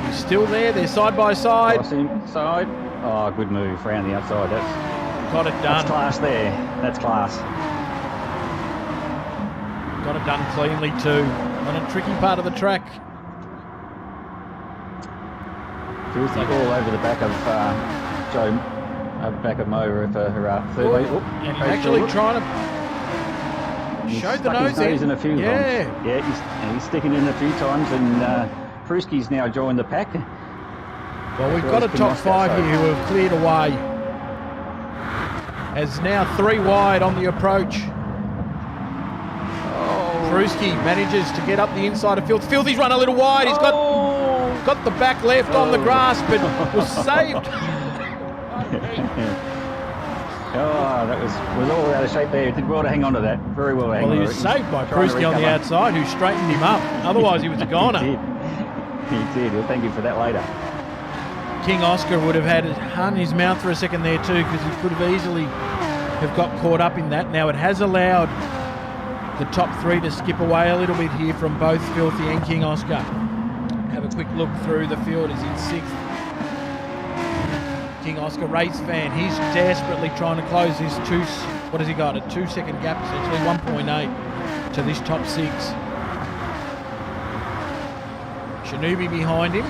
He's still there. They're side by side. Side. Oh, good move around the outside. That's got it done. That's class there. That's class. Got it done cleanly too. On a tricky part of the track. Feels like all over the back of Joe. Back of Mo for her third lane. And he's actually trying to show the nose in a few times. Yeah, he's sticking in a few times, and Pruski's now joined the pack. Well, we've got a top 5 here who have cleared away. As now 3 wide on the approach. Pruski manages to get up the inside of Filthy. Filthy's run a little wide. He's got the back left on the grass, but was saved. That was all out of shape there. He did well to hang on to that. Very well hang on. Well, he was saved by Pruski on the outside, who straightened him up. Otherwise, he was a goner. He did. We'll thank you for that later. King Oscar would have had his mouth for a second there too, because he could have easily have got caught up in that. Now it has allowed the top 3 to skip away a little bit here from both Filthy and King Oscar. Have a quick look through the field. Is in 6th. King Oscar race fan. He's desperately trying to close his what has he got? A 2-second gap, essentially 1.8 to this top 6. Shanubi behind him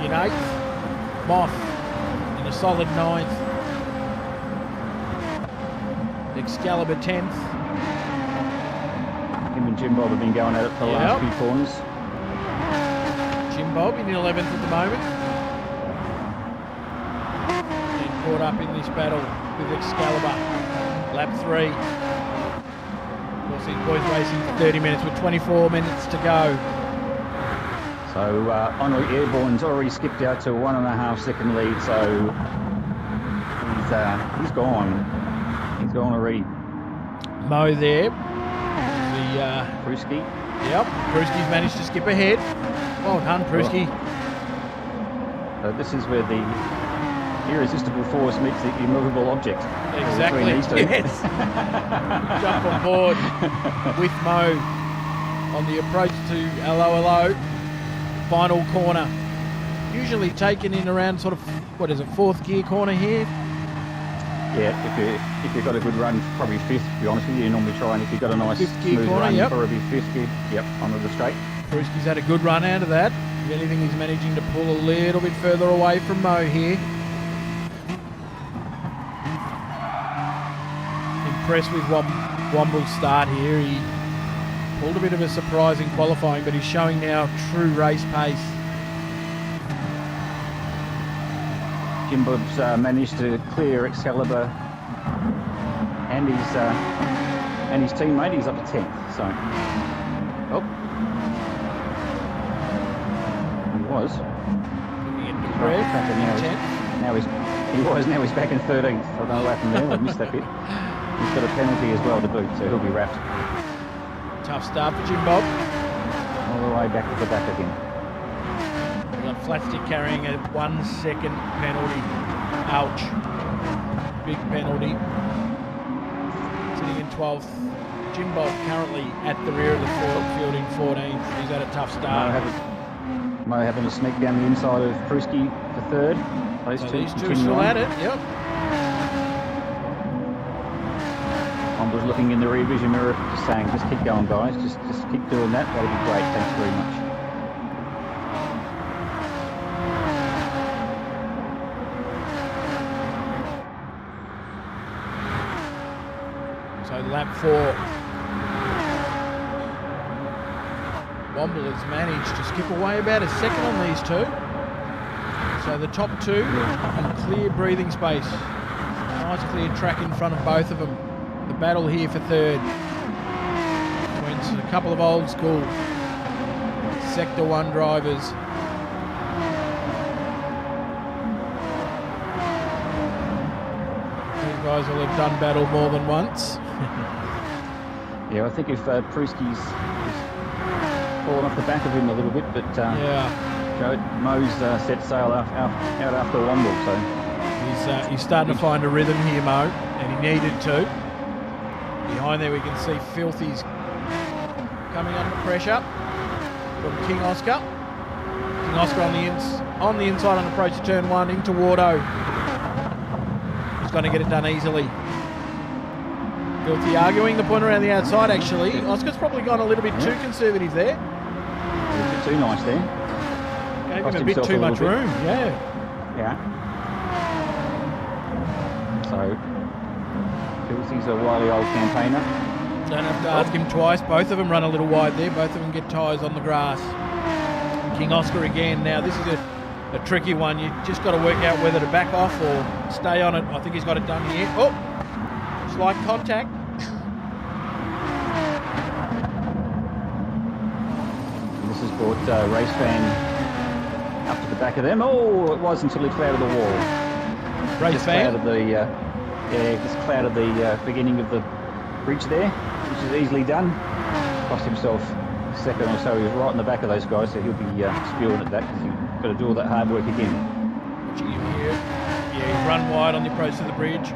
in 8th. Moth in a solid 9th. Excalibur 10th. Him and Jim Bob have been going at it for the last few corners. Jim Bob in 11th at the moment. And caught up in this battle with Excalibur. Lap 3. Of course, these boys racing for 30 minutes with 24 minutes to go. So Henri Airborne's already skipped out to 1.5 second lead, so he's gone. He's gone already. Mo there. Pruski. Yep, Pruski's managed to skip ahead. Well done, Pruski. This is where the irresistible force meets the immovable object. Exactly. Yes. Jump on board with Mo on the approach to LOLO. Final corner. Usually taken in around sort of, 4th gear corner here? Yeah, if you've got a good run, probably 5th, to be honest with you. You normally try, and if you've got a nice 5th gear smooth corner, run, probably 5th gear, onto the straight. Pruski's had a good run out of that. If anything, he's managing to pull a little bit further away from Mo here. Impressed with Womble's start here. He pulled a bit of a surprise in qualifying, but he's showing now true race pace. Jim Bob's managed to clear Excalibur and his teammate. He's up to 10th. So, he was. Now he's back in 13th. I don't know what happened there. I missed that bit. He's got a penalty as well to boot, so he'll be wrapped. Tough start for Jim Bob. All the way back to the back again. We've got Flatstick carrying a 1 second penalty. Ouch. Big penalty. Sitting in 12th. Jim Bob currently at the rear of the field in 14th. He's had a tough start. Mo having to sneak down the inside of Pruski for 3rd. These two still at it, yep. I'm just looking in the rear vision mirror, just saying, just keep going, guys. Just keep doing that. That'll be great. Thanks very much. So lap 4. Womble has managed to skip away about a second on these two. So the top two in clear breathing space. Nice clear track in front of both of them. The battle here for 3rd. Between a couple of old school Sector 1 drivers. These guys will have done battle more than once. Yeah, I think if Pruski's fallen off the back of him a little bit, but Mo's set sail out after Womble, so he's starting to find a rhythm here, Mo, and he needed to. Behind there we can see Filthy's coming under pressure from King Oscar. King Oscar on the inside on approach to turn 1 into Wardo. He's going to get it done easily. Filthy arguing the point around the outside, actually. Oscar's probably gone a little bit too conservative there. A little bit too nice there. Gave him a bit too much room, yeah. So, Filthy's a wily old campaigner. Don't have to ask him twice. Both of them run a little wide there. Both of them get tyres on the grass. King Oscar again. Now, this is a tricky one. You just got to work out whether to back off or stay on it. I think he's got it done here. Oh, slight contact. And this has brought Race Fan up to the back of them. Oh, it was until he clouded the wall. Race Fan? Just clouded the beginning of the bridge there, which is easily done. Cost himself a second or so. He was right in the back of those guys, so he'll be spewing at that because you've got to do all that hard work again. Yeah, he's run wide on the approach to the bridge.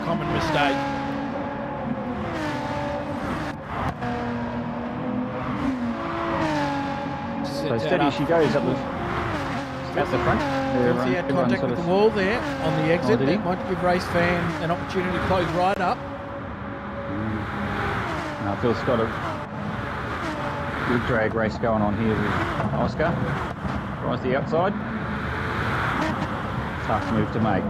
Common mistake. So steady she goes up the front. Filthy had contact with the wall there on the exit. That might give Race Fan an opportunity to close right up. Phil's got a good drag race going on here with Oscar. Tries the outside. Tough move to make.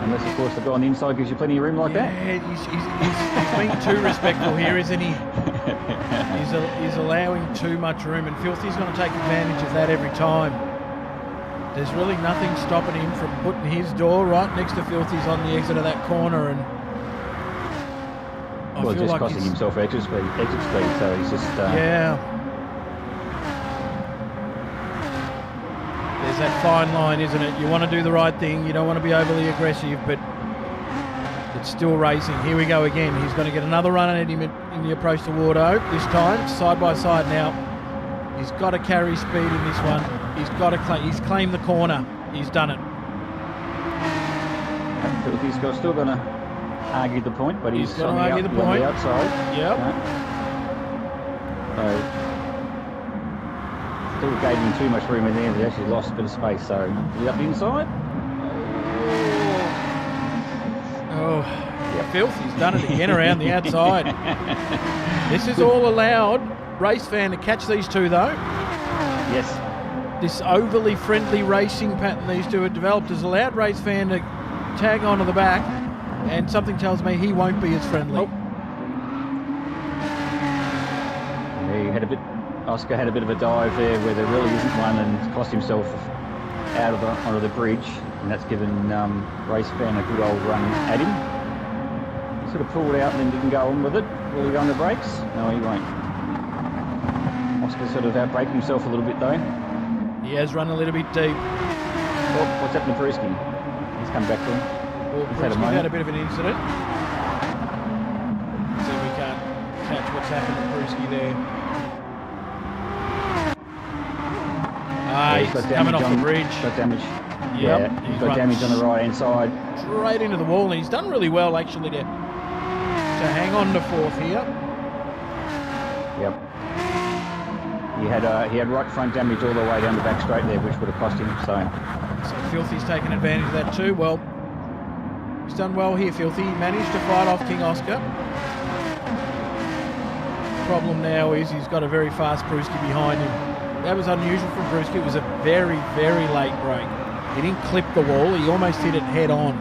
Unless, of course, the guy on the inside gives you plenty of room like that. Yeah, he's being too respectful here, isn't he? He's allowing too much room, and Filthy's going to take advantage of that every time. There's really nothing stopping him from putting his door right next to Filthy's on the exit of that corner, and I feel just like costing himself exit speed, so he's just... Yeah. There's that fine line, isn't it? You want to do the right thing, you don't want to be overly aggressive, but it's still racing. Here we go again. He's going to get another run at him in the approach to Wardo. This time, side by side now. He's got to carry speed in this one. He's claimed the corner. He's done it. He's still going to argue the point, but he's going to argue the point. On the outside. Yep. So, still gave him too much room in there. He actually lost a bit of space. So, is he up the inside? Oh, yeah, Filthy's done it again around the outside. This is all allowed Race Fan to catch these two, though. Yes. This overly friendly racing pattern these two have developed has allowed Race Fan to tag onto the back, and something tells me he won't be as friendly. Yeah, he had a Oscar had a bit of a dive there where there really isn't one and cost himself onto the bridge, and that's given race fan a good old run at him. He sort of pulled out and then didn't go on with it. Will he go on the brakes? No, he won't. Oscar sort of outbraked himself a little bit though. He has run a little bit deep. Oh, what's happened to Brewski? He's come back to him. Well, Brewski's had a bit of an incident. So we can't catch what's happened to Brewski there. He's coming off the bridge. Got damage. Yep, Yeah, he's got damage on the right-hand side. Straight into the wall, and he's done really well actually to hang on to fourth here. Yep. He had right front damage all the way down the back straight there, which would have cost him. So Filthy's taken advantage of that too. Well, he's done well here, Filthy. He managed to fight off King Oscar. Problem now is he's got a very fast Brewski behind him. That was unusual from Brewski. It was a very, very late break. He didn't clip the wall. He almost hit it head on.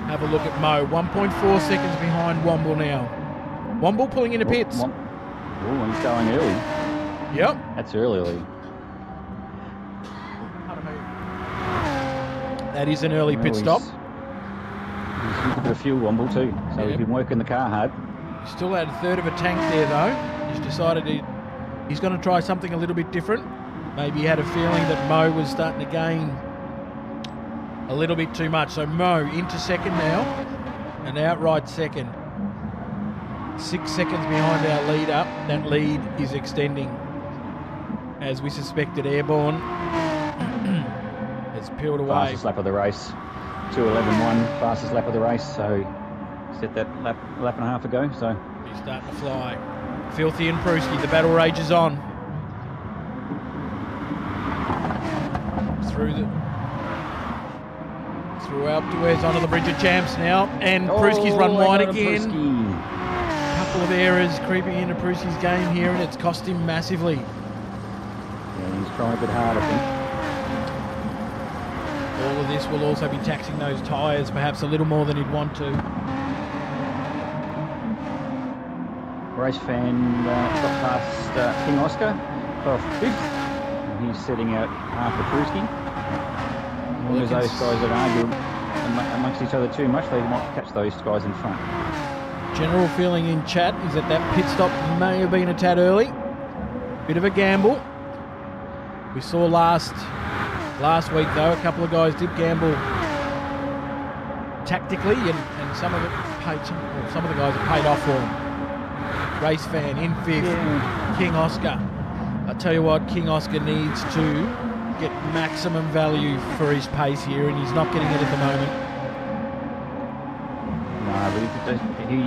Have a look at Mo. 1.4 seconds behind Womble now. Womble pulling into pits. Oh, he's going early. Yep. That's early. That is an early pit stop. He's used a bit of fuel, Womble too. So he's been working the car hard. He still had a third of a tank there though. He's decided he's going to try something a little bit different. Maybe he had a feeling that Mo was starting to gain a little bit too much. So Mo into second now, an outright second. 6 seconds behind our lead up. That lead is extending. As we suspected, Airborne has peeled away. Fastest lap of the race. 2:11.1, fastest lap of the race. So set that lap and a half ago. So he's starting to fly. Filthy and Brewski, the battle rages on. Through Alpduez onto the Bridge of Champs now, and Brewski's run wide again. Couple of errors creeping into Brewski's game here, and it's cost him massively. Yeah, he's trying a bit hard, I think. All of this will also be taxing those tyres perhaps a little more than he'd want to. Race fan got past King Oscar off fifth. He's setting out after Brewski. As long as those guys don't argue amongst each other too much, they might catch those guys in front. General feeling in chat is that pit stop may have been a tad early. Bit of a gamble. We saw last week though, a couple of guys did gamble tactically, and some of the guys have paid off for them. Race fan in fifth, yeah. King Oscar. I tell you what, King Oscar needs to get maximum value for his pace here, and he's not getting it at the moment. No, but he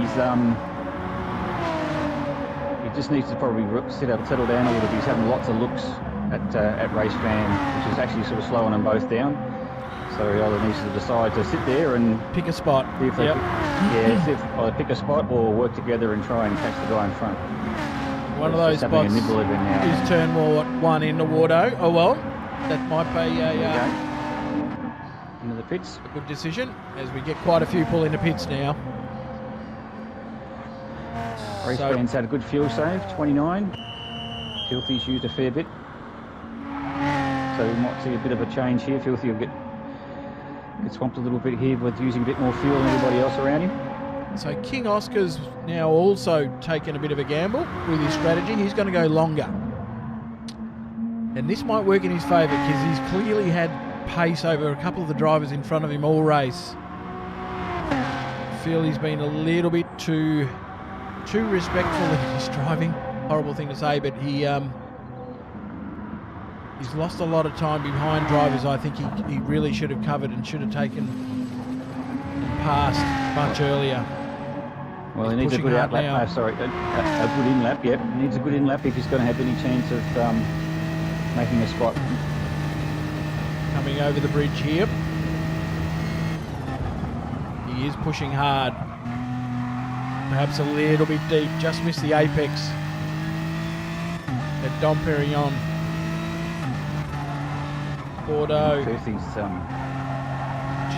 just needs to probably settle down a little bit. He's having lots of looks at race fan, which is actually sort of slowing them both down. So he either needs to decide to sit there and pick a spot. See if they either pick a spot or work together and try and catch the guy in front. One of those spots is turn one into Wardo. Oh well, that might be into the pits. A good decision, as we get quite a few pull into pits now. Race fan's had a good fuel save, 29. Filthy's used a fair bit. So we might see a bit of a change here. Filthy will get swamped a little bit here with using a bit more fuel than everybody else around him. So King Oscar's now also taken a bit of a gamble with his strategy. He's going to go longer. And this might work in his favour because he's clearly had pace over a couple of the drivers in front of him all race. I feel he's been a little bit too respectful in his driving. Horrible thing to say, but he's lost a lot of time behind drivers. I think he really should have covered and should have taken and passed much earlier. Well, he needs a good out-lap. A good in-lap, yep. He needs a good in-lap if he's going to have any chance of making a spot. Coming over the bridge here. He is pushing hard. Perhaps a little bit deep. Just missed the apex at Dom Perignon. Bordeaux.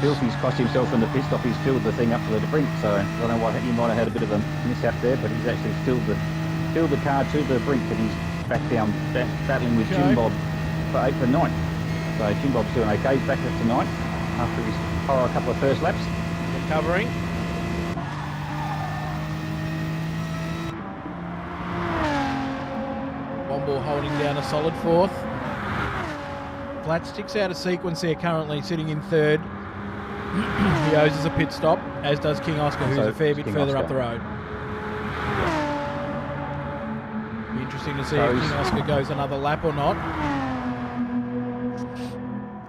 Filthy's cost himself in the pit stop. He's filled the thing up to the brink, so I don't know what he might have had a bit of a mishap there, but he's actually filled the car to the brink, and he's back down battling with Jim Bob for 8th and 9th. So Jim Bob's doing okay. He's back up to 9th after his horror couple of first laps. Recovering. Womble holding down a solid 4th. Flat sticks out of sequence there currently, sitting in 3rd. He owes us a pit stop, as does King Oscar, who's a fair bit further up the road. Be interesting to see if King Oscar goes another lap or not.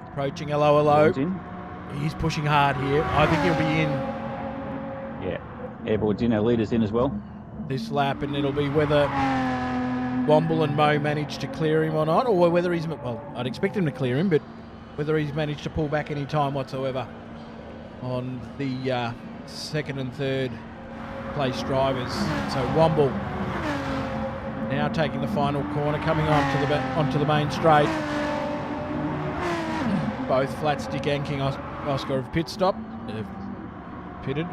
Approaching hello. He's pushing hard here. I think he'll be in. Yeah, airboard's in, our leader's in as well. This lap, and it'll be whether Womble and Mo manage to clear him or not, or whether he's, well, I'd expect him to clear him, but whether he's managed to pull back any time whatsoever on the 2nd and 3rd place drivers. So Womble now taking the final corner, coming onto the main straight. Both Flatstick and King Oscar have pit stop. They've pitted.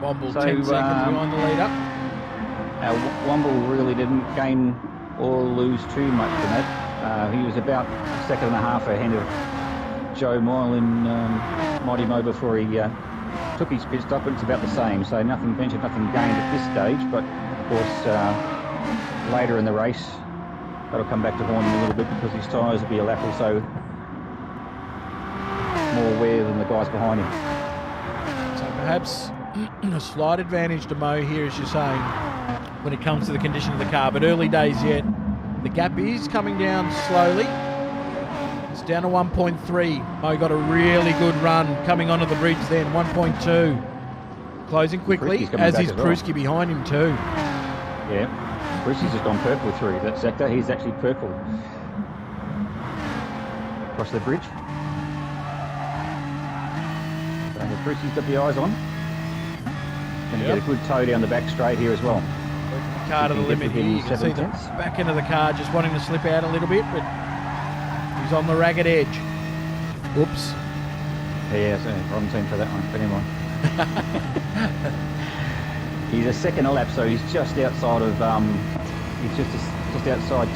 Womble 10 seconds behind the leader. Womble really didn't gain or lose too much from that. He was about a second and a half ahead of Joe Moyle in Mighty Mo before he took his pit stop, and it's about the same. So nothing ventured, nothing gained at this stage, but of course later in the race that'll come back to haunt him a little bit, because his tyres will be a lap or so more wear than the guys behind him. So perhaps a slight advantage to Mo here, as you're saying, when it comes to the condition of the car, but early days yet. The gap is coming down slowly. It's down to 1.3. Mo got a really good run coming onto the bridge then, 1.2. Closing quickly, as is Pruski behind him too. Yeah, Pruski's just gone purple through that sector. He's actually purple across the bridge. So Pruski's got the eyes on. Going to get a good tow down the back straight here as well. The car to the limit here. You can see the back end of the car just wanting to slip out a little bit, but he's on the ragged edge. Whoops. Yeah, so wrong team for that one, but never mind. He's a second a lap, so he's just outside of he's just outside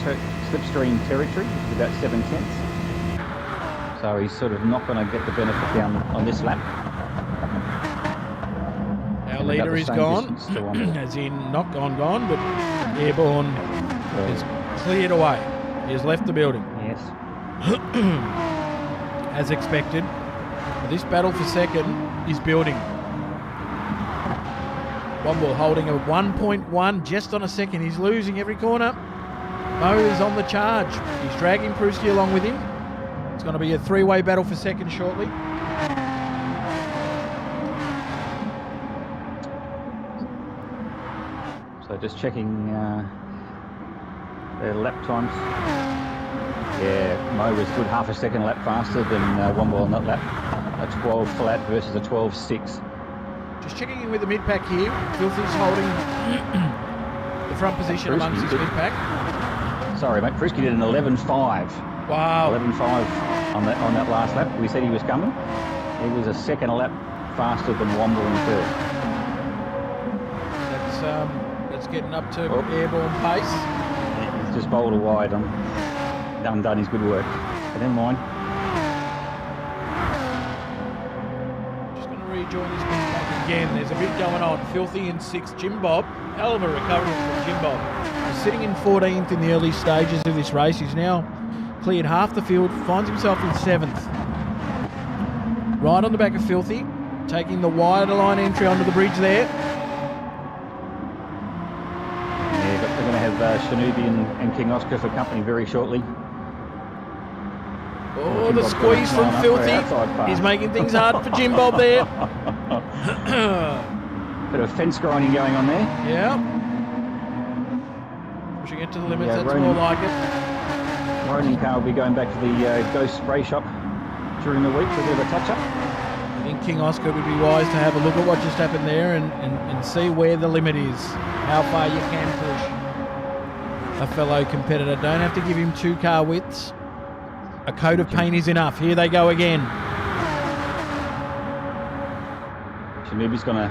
slipstream territory, which is about 7/10. So he's sort of not going to get the benefit down on this lap. Our leader is gone, as in not gone, but airborne is cleared away. He has left the building. Yes. As expected. This battle for second is building. Womble holding a 1.1 just on a second. He's losing every corner. Mo is on the charge. He's dragging Pruski along with him. It's going to be a three-way battle for second shortly. So just checking their lap times. Yeah, Mo was good half a second lap faster than Womble on that lap. A 12 flat versus a 12.6. Just checking in with the mid-pack here. Filthy's holding the front position amongst his mid-pack. Sorry, mate. Pruski did an 11.5. Wow. 11.5 on that last lap. We said he was coming. He was a second a lap faster than Womble in third. That's getting up to airborne pace. Yeah, he's just bowled a wide on. Done his good work. But never mind. Rejoin his back again. There's a bit going on. Filthy in 6th. Jim Bob. Hell of a recovery from Jim Bob. He's sitting in 14th in the early stages of this race. He's now cleared half the field. Finds himself in 7th. Right on the back of Filthy. Taking the wider line entry onto the bridge there. Yeah, but they're going to have Shanubi and King Oscar for company very shortly. Oh, the squeeze from Filthy. He's making things hard for Jim Bob there. Bit of fence grinding going on there. Yeah. Pushing it to the limits, that's more like it. Ronin car will be going back to the Ghost Spray Shop during the week for a bit of a touch-up. I think King Oscar would be wise to have a look at what just happened there and see where the limit is, how far you can push. a fellow competitor. Don't have to give him 2 car widths. A coat of paint is enough. Here they go again. Shanubi's going to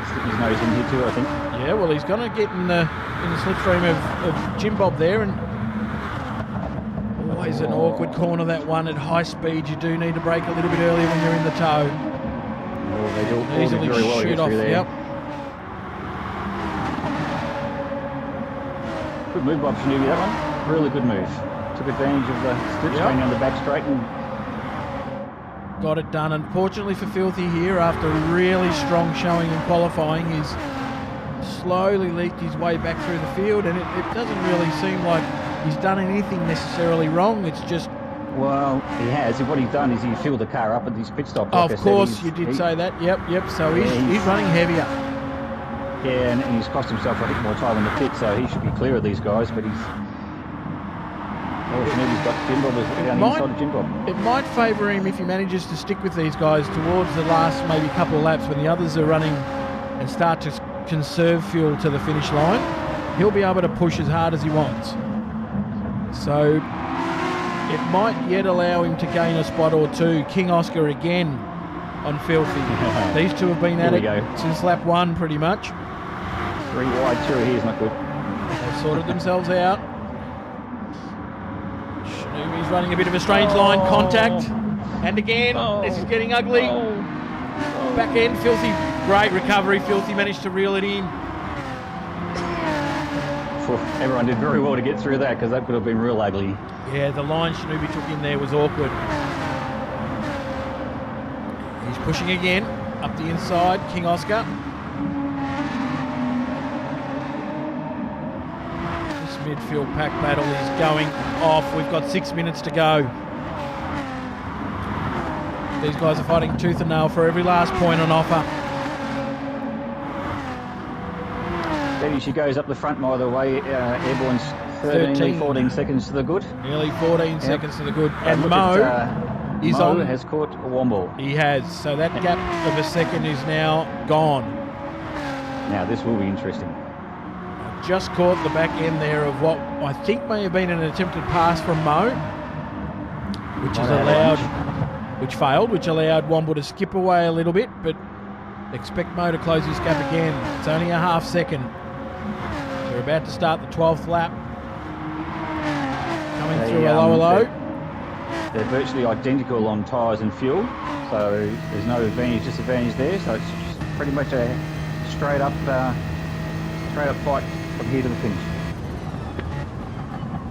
stick his nose in here too, I think. Yeah, well, he's going to get in the slipstream of Jim Bob there, and always an awkward corner, that one. At high speed, you do need to brake a little bit earlier when you're in the tow. Oh, they do Easily very well to shoot get off. through there. Yep. Good move by Shanubi, that one. Really good move. Took advantage of the slipstream down the back straight and got it done. Unfortunately for Filthy here, after a really strong showing in qualifying, he's slowly leaked his way back through the field, and it doesn't really seem like he's done anything necessarily wrong. It's just... Well, he has. What he's done is he filled the car up at his pit stop. Of course, you did say that. Yep. So he's running heavier. Yeah, and he's cost himself, I think, more time in the pit, so he should be clear of these guys, but he's... Oh, Shanubi's got Jim Bob down the inside of Jim Bob. It might favour him if he manages to stick with these guys towards the last maybe couple of laps when the others are running and start to conserve fuel to the finish line. He'll be able to push as hard as he wants. So it might yet allow him to gain a spot or two. King Oscar again on Filthy. These two have been at it since lap 1 pretty much. 3 wide through here is not good. They've sorted themselves out. Shanubi's running a bit of a strange line, contact, and again, this is getting ugly. Back end, Filthy, great recovery. Filthy managed to reel it in. Everyone did very well to get through that, because that could have been real ugly. Yeah, the line Shanubi took in there was awkward. He's pushing again, up the inside, King Oscar. Midfield pack battle is going off. We've got 6 minutes to go. These guys are fighting tooth and nail for every last point on offer. Betty, she goes up the front, by the way. Airborne's 14 seconds to the good. Nearly 14 seconds to the good. And Mo has caught a Womble. He has. So that gap of a second is now gone. Now this will be interesting. Just caught the back end there of what I think may have been an attempted pass from Mo, which failed, which allowed Womble to skip away a little bit, but expect Mo to close his gap again. It's only a half second. They're about to start the 12th lap. Coming through a low. They're virtually identical on tyres and fuel, so there's no disadvantage there, so it's pretty much a straight up fight from here to the finish.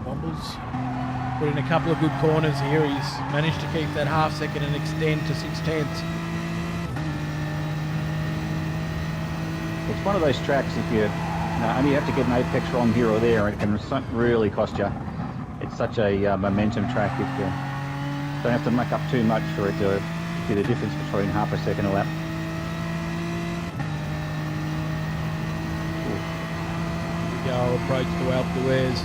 Womble's put in a couple of good corners here. He's managed to keep that half second and extend to 6/10. It's one of those tracks, if you only have to get an apex wrong here or there, it can really cost you. It's such a momentum track. If you don't have to muck up too much for it to be the difference between half a second a lap. Our approach to Alpe d'Huez.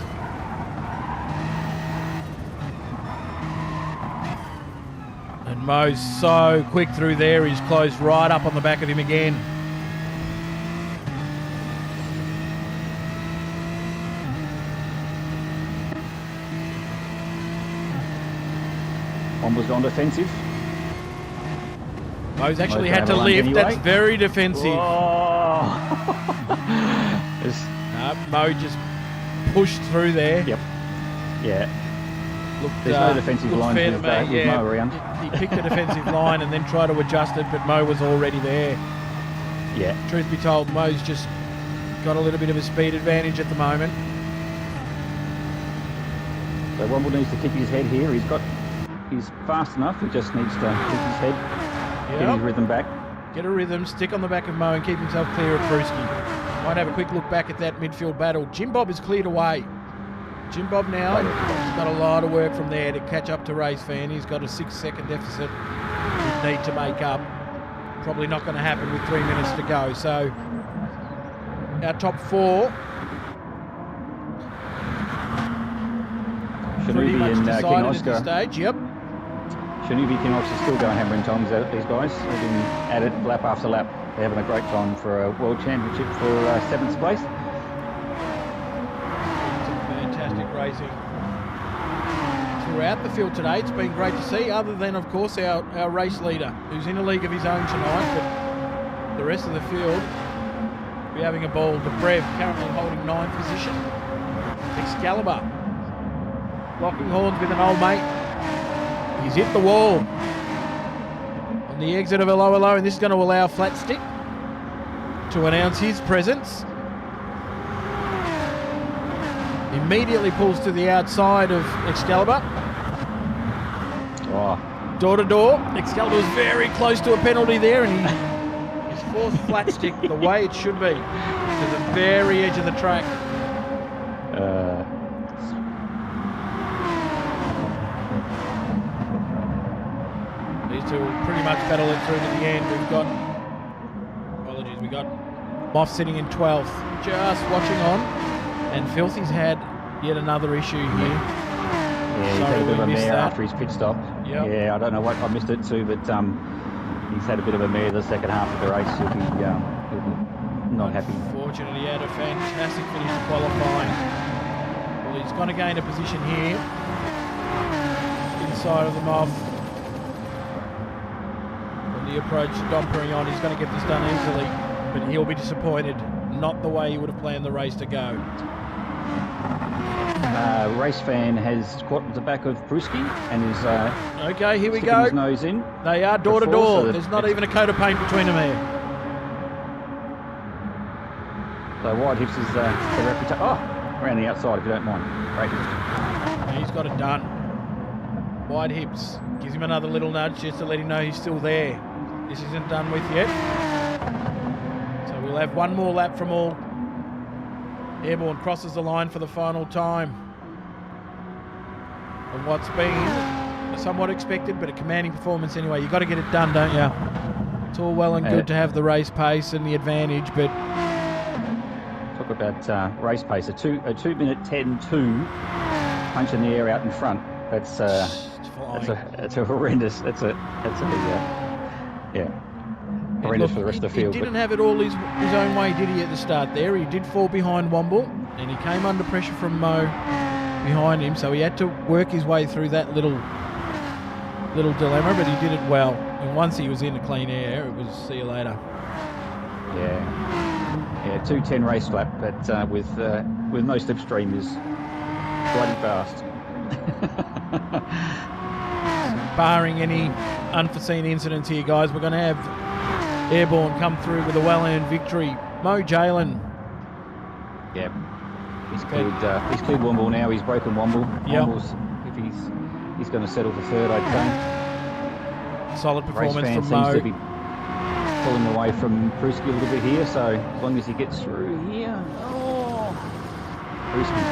And Mo's so quick through there, he's closed right up on the back of him again. Womble's gone defensive. Mo's actually had to lift. Anyway. That's very defensive. Mo just pushed through there. Yep. Yeah. There's no defensive line with Mo around. He picked a defensive line and then tried to adjust it, but Mo was already there. Yeah. Truth be told, Mo's just got a little bit of a speed advantage at the moment. So Womble needs to keep his head here. He's fast enough. He just needs to keep his head, get his rhythm back. Get a rhythm, stick on the back of Mo and keep himself clear of Brewski. Might have a quick look back at that midfield battle. Jim Bob is cleared away. Jim Bob now, he's got a lot of work from there to catch up to Race Fan. He's got a 6-second deficit he'd need to make up. Probably not going to happen with 3 minutes to go. So our top 4 pretty much decided at this stage. Yep. Shanubi, King Oscar still going hammer and tongs at these guys. They've been at it lap after lap. They're having a great time for a World Championship for 7th place. racing throughout the field today. It's been great to see, other than, of course, our race leader, who's in a league of his own tonight, but the rest of the field will be having a ball. The Brev currently holding 9th position. Excalibur locking horns with an old mate. He's hit the wall on the exit of a lower low, and this is going to allow Flat Stick to announce his presence. Immediately pulls to the outside of Excalibur. Oh. Door to door. Excalibur's very close to a penalty there, and he's forced Flat Stick the way it should be, to the very edge of the track. These two will pretty much battle it through to the end. We've got Moff sitting in 12th, just watching on, and Filthy's had yet another issue here. Yeah, he's had a bit of a mare after his pit stop. Yep. Yeah, I don't know what, I missed it too, but he's had a bit of a mare the second half of the race. He'll be not happy. Unfortunately, he had a fantastic finish to qualifying. Well, he's going to gain a position here inside of the Moff. The approach to Dom Perignon, he's going to get this done easily, but he'll be disappointed. Not the way he would have planned the race to go. Race fan has caught the back of Brewski and is okay, here we sticking go. his nose in. They are door to door. So there's not even a coat of paint between them here. So Wide Hips is the reputation. Oh, around the outside if you don't mind. Great. He's got it done. Wide Hips gives him another little nudge just to let him know he's still there. This isn't done with yet. So we'll have one more lap from all. Airborne crosses the line for the final time. And what's been somewhat expected, but a commanding performance anyway. You've got to get it done, don't you? It's all well and good to have the race pace and the advantage, but... Talk about race pace. A 2-minute 10.2 punch in the air out in front. That's a horrendous. That's a horrendous for the rest of the field. He didn't have it all his own way, did he, at the start there? He did fall behind Womble, and he came under pressure from Mo behind him, so he had to work his way through that little dilemma, but he did it well. And once he was in the clean air, it was see you later. Yeah, 2:10 race lap, but with no slipstream is bloody fast. Barring any unforeseen incidents here, guys, we're going to have Airborne come through with a well-earned victory. Mo Jalen. Yeah, he's cleared Womble now. He's broken Womble. Yep. If he's going to settle for third, I'd say. Solid performance Race fan from Mo. seems to be pulling away from Brewski a little bit here, so as long as he gets through here. Oh, Brewski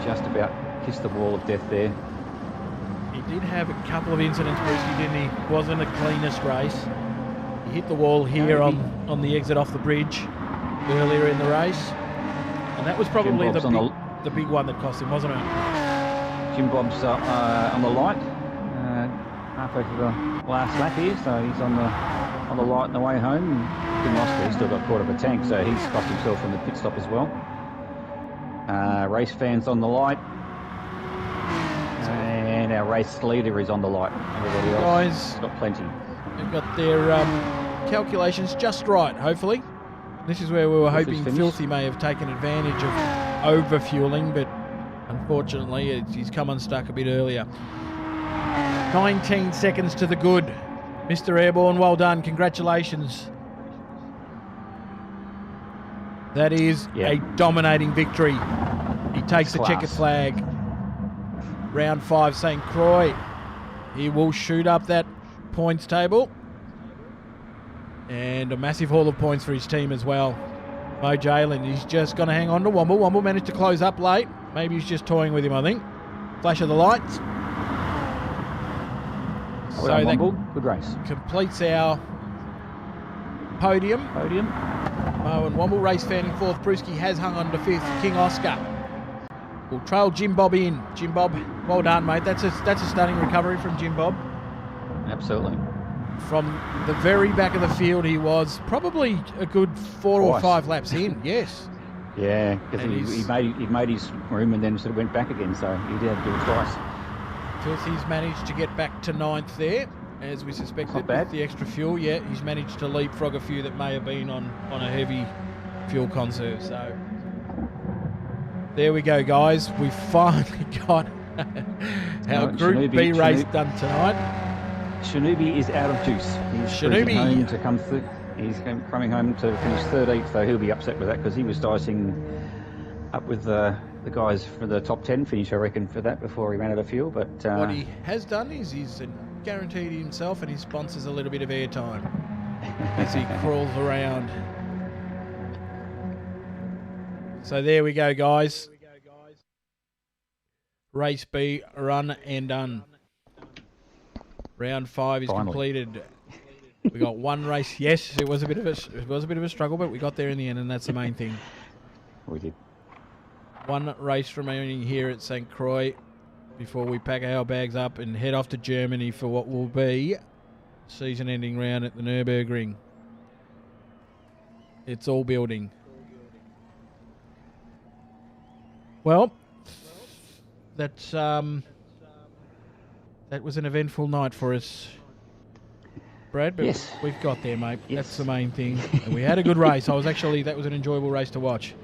just about kissed the wall of death there. He did have a couple of incidents, Brewski, didn't he? Wasn't the cleanest race. He hit the wall here on the exit off the bridge earlier in the race, and that was probably the big one that cost him, wasn't it? Jim Bob's on the light halfway through the last lap here, so he's on the light on the way home. He's still got a quarter of a tank, so he's cost himself in the pit stop as well. Race fans on the light, and our race leader is on the light. Everybody else Guys, got plenty. They've got their calculations just right, hopefully. This is where we were hoping Filthy may have taken advantage of over-fueling, but unfortunately he's come unstuck a bit earlier. 19 seconds to the good. Mr. Airborne, well done. Congratulations. That is a dominating victory. He takes the checkered flag. Round 5, St. Croix. He will shoot up that points table. And a massive haul of points for his team as well. Mo Jalen, he's just going to hang on to Womble. Womble managed to close up late. Maybe he's just toying with him, I think. Flash of the lights. So that good race. Completes our podium. Mo and Womble. Race fan in 4th. Brewski has hung on to 5th. King Oscar will trail Jim Bob in. Jim Bob, well done, mate. That's a stunning recovery from Jim Bob. Absolutely. From the very back of the field, he was probably a good 4 or 5 laps in. Yes. Yeah, because he made his room and then sort of went back again, so he did have to do it twice. Filthy's managed to get back to 9th there, as we suspected with the extra fuel. Yeah, he's managed to leapfrog a few that may have been on a heavy fuel conserve. So there we go, guys. We finally got our Group B race done tonight. Shinobi is out of juice. He's home to come through. He's coming home to finish 13th, so he'll be upset with that because he was dicing up with the guys for the top 10 finish, I reckon, for that before he ran out of fuel. But what he has done is he's guaranteed himself and his sponsors a little bit of airtime as he crawls around. So there we go, guys. Race B, run and done. Round 5 is completed. We got one race. Yes, it was a bit of a struggle, but we got there in the end, and that's the main thing. We did. One race remaining here at St. Croix before we pack our bags up and head off to Germany for what will be season-ending round at the Nürburgring. It's all building. Well, that was an eventful night for us, Brad, but yes, we've got there, mate. Yes. That's the main thing. And we had a good race. That was an enjoyable race to watch.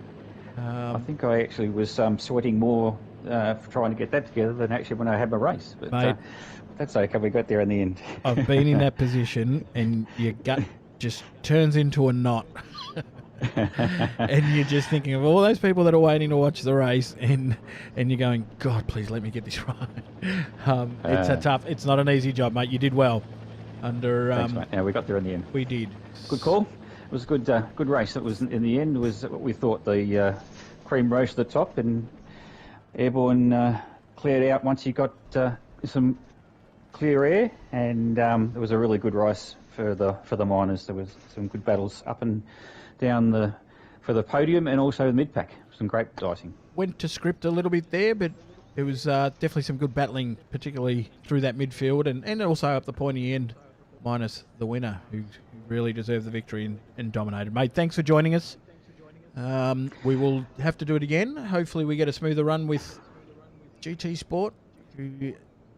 I think I actually was sweating more trying to get that together than actually when I had my race. But mate, that's okay. We got there in the end. I've been in that position, and your gut just turns into a knot. And you're just thinking of all those people that are waiting to watch the race, and you're going, God, please let me get this right. It's not an easy job, mate. You did well. Thanks, mate. Yeah, we got there in the end. We did. Good call. It was a good race. It was in the end was what we thought. The cream rose to the top, and Airborne cleared out once he got some clear air, and it was a really good race for the miners. There was some good battles up and down for the podium and also the mid pack. Some great dicing. Went to script a little bit there, but it was definitely some good battling, particularly through that midfield and also up the pointy end, minus the winner, who really deserved the victory and dominated. Mate, thanks for joining us. We will have to do it again. Hopefully we get a smoother run with GT Sport, who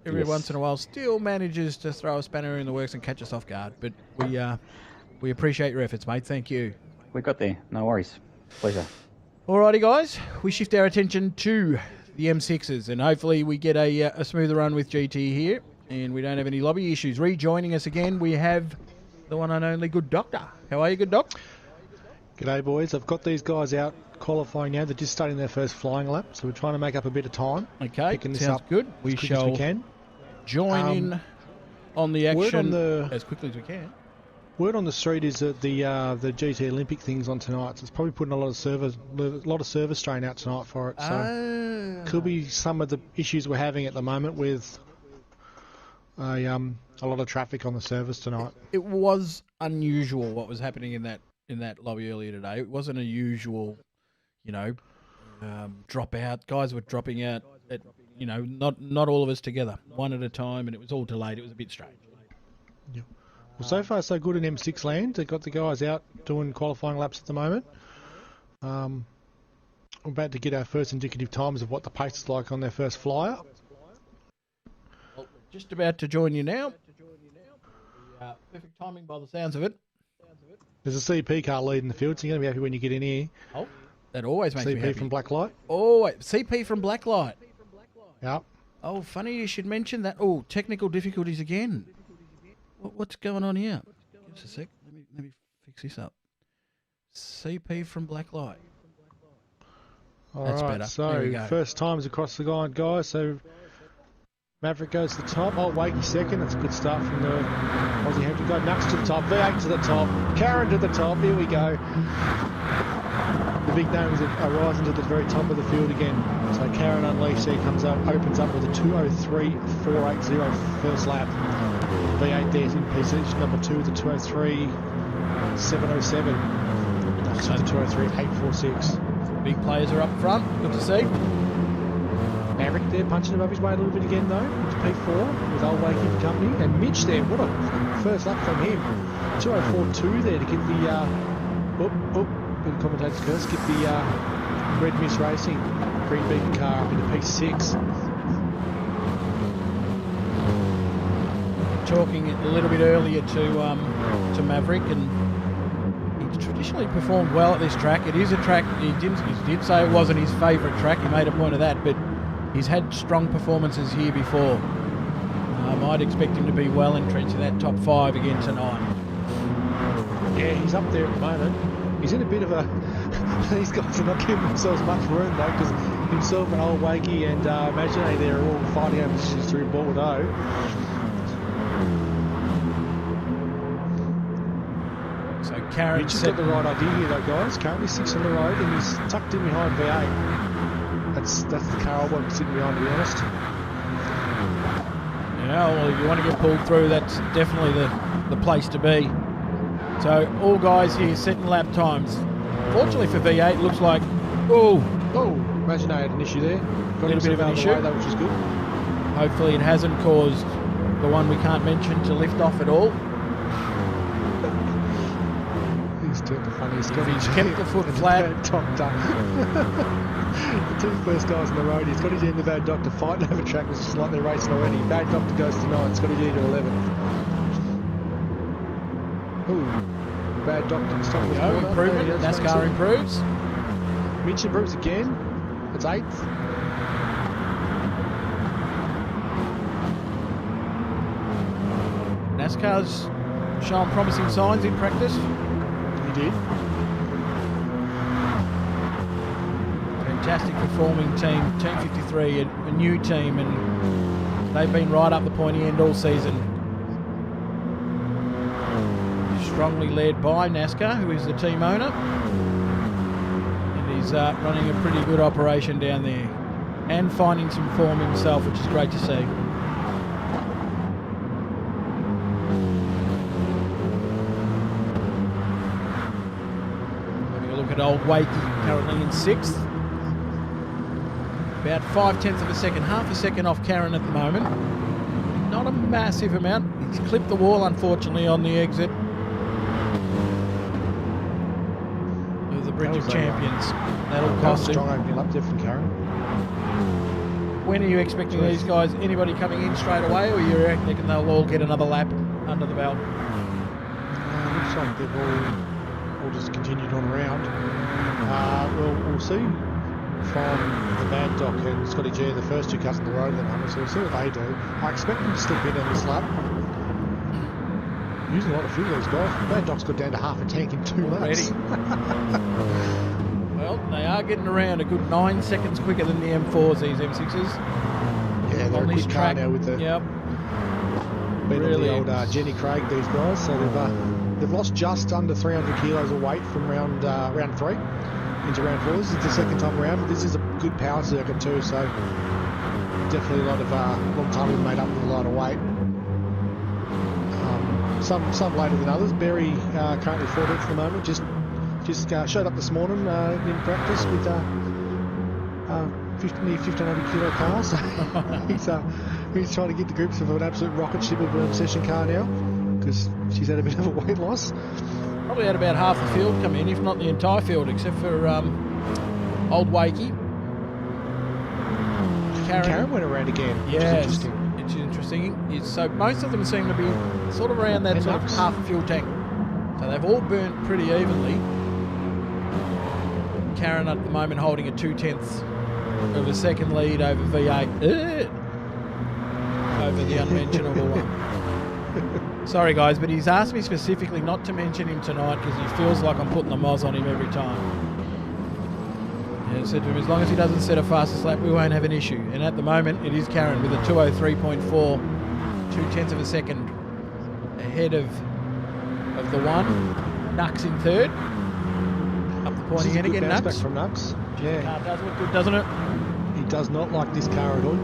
every once in a while still manages to throw a spanner in the works and catch us off guard. But we appreciate your efforts, mate. Thank you. We got there. No worries. Pleasure. Alrighty, guys. We shift our attention to the M6s, and hopefully we get a smoother run with GT here, and we don't have any lobby issues. Rejoining us again, we have the one and only Good Doctor. How are you, Good Doc? G'day, boys. I've got these guys out qualifying now. They're just starting their first flying lap, so we're trying to make up a bit of time. Okay, sounds good. We shall we can. Join in on the action as quickly as we can. Word on the street is that the GT Olympic thing's on tonight, so it's probably putting a lot of server strain out tonight for it. So could be some of the issues we're having at the moment with a lot of traffic on the servers tonight. It was unusual what was happening in that lobby earlier today. It wasn't a usual, drop out. Guys were dropping out at, not all of us together, one at a time, and it was all delayed. It was a bit strange. Yeah. Well, so far so good in M6 land. They've got the guys out doing qualifying laps at the moment. We're about to get our first indicative times of what the pace is like on their first flyer. Well, just about to join you now. Perfect timing by the sounds of it. There's a CP car leading the field, so you're going to be happy when you get in here. Oh, that always makes me happy. CP from Blacklight. Oh, wait, CP from Blacklight. Yep. Oh, funny you should mention that. Oh, technical difficulties again. What's going on here? Give us a sec. Let me fix this up. CP from Blacklight. That's better. So first times across the line, guys. So Maverick goes to the top. Oh, Wakey second. That's a good start from the Aussie Hampton guy. Nuts to the top. V8 to the top. Karen to the top. Here we go. The big names are rising to the very top of the field again. So Karen Unleashed there comes up, opens up with a 2:03.480 first lap. V8 there in position number 2 with a 2:03.707. That's the 2:03.846. Big players are up front. Good to see. Maverick there punching above his weight a little bit again though. Into P4 with old Wakey company. And Mitch there, what a first lap from him. 2:04.2 there to get the bit of commentator's curse, get the Red Mist Racing. Green Beacon car up into P6. Talking a little bit earlier to Maverick, and he's traditionally performed well at this track. It is a track, he did say it wasn't his favourite track, he made a point of that, but he's had strong performances here before. I'd expect him to be well entrenched in that top 5 again tonight. Yeah, he's up there at the moment. He's in a bit of a... These guys are not giving themselves much room though, because himself and Old Wakey and Imaginary there are all fighting over positions through Bordeaux. So Karen Mitch has got the right idea here though, guys. Currently 6 on the road and he's tucked in behind V8. That's the car I want sitting behind, to be honest. Yeah, well, if you want to get pulled through, that's definitely the place to be. So all guys here setting lap times. Fortunately for V8, looks like, Imagine I had an issue there. Got a little bit of an issue, though, which is good. Hopefully it hasn't caused the one we can't mention to lift off at all. He's took the funniest If he's kept the foot flat. The 2 first guys on the road, he's got his end of Bad Doctor fighting over track, it's just like they're racing already. Bad Doctor goes to 9, it's got his end to 11. Ooh, Bad Doctor stopping the corner. Improvement, NASCAR improves. Mitch improves again, it's 8th. NASCAR's shown promising signs in practice. He did. Fantastic performing team, Team 53, a new team, and they've been right up the pointy end all season. Strongly led by NASCAR, who is the team owner, and he's running a pretty good operation down there and finding some form himself, which is great to see. Having a look at Old Wakey, currently in 6th. About 0.5 of a second, half a second off Karen at the moment. Not a massive amount. He's clipped the wall, unfortunately, on the exit of the Bridge of Champions. That'll cost him. Strong opening up there from Karen. When are you expecting these guys? Anybody coming in straight away, or you reckon they'll all get another lap under the belt? Looks like they've all just continued on around. We'll see. From the Mad Doc and Scotty G, the first 2 cuts on the road at the moment, so we'll see what they do. I expect them to slip in on this lap. Using a lot of fuel, these guys. Mad Doc's got down to half a tank in 2 laps. Well, they are getting around a good 9 seconds quicker than the M4s, these M6s. Yeah, they're on a this quick track car now with the... Yep. Been Really on the old Jenny Craig, these guys, so they've lost just under 300 kilos of weight from round 3 into round 4. This is the second time around, but this is a good power circuit too, so definitely a lot of time made up with a lot of weight. Some later than others. Barry currently 14th at the moment. Just showed up this morning in practice with near 1,500 kilo car. So he's trying to get to grips with an absolute rocket ship of an obsession car now, because she's had a bit of a weight loss. Probably had about half the field come in, if not the entire field, except for Old Wakey. Karen went around again. Yeah, it's interesting. So most of them seem to be sort of around that sort of half a fuel tank. So they've all burnt pretty evenly. Karen at the moment holding a 2/10 of a second lead over V8. Over the unmentionable one. Sorry guys, but he's asked me specifically not to mention him tonight because he feels like I'm putting the moz on him every time. And I said to him, as long as he doesn't set a fastest lap, we won't have an issue. And at the moment, it is Karen with a 2:03.4, 0.2 of a second ahead of the one. Nux in 3rd. Up the pointy end again, Nux. Back from Nux. Yeah. Car does look good, doesn't it? He does not like this car at all.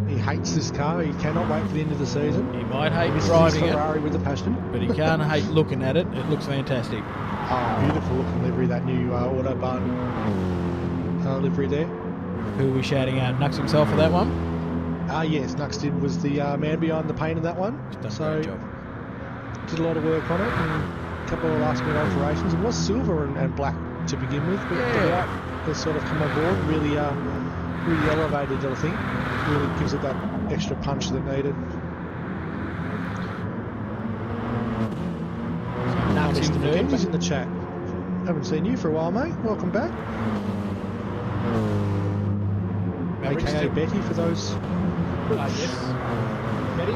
He hates this car. He cannot wait for the end of the season. He might hate This driving is it, Ferrari with a passion. but he can't hate looking at it. It looks fantastic. Oh, beautiful looking livery, that new Autobahn livery there. Who are we shouting out? Nux himself for that one? Yes, Nux was the man behind the paint of that one. He's done a great job. Did a lot of work on it and a couple of last minute alterations. It was silver and black to begin with, but has sort of come on board, really elevated it, I think. Really gives it that extra punch that needed. Mr. McKenzie's in the chat. Haven't seen you for a while, mate. Welcome back. AKA Betty for those. Yes. Betty.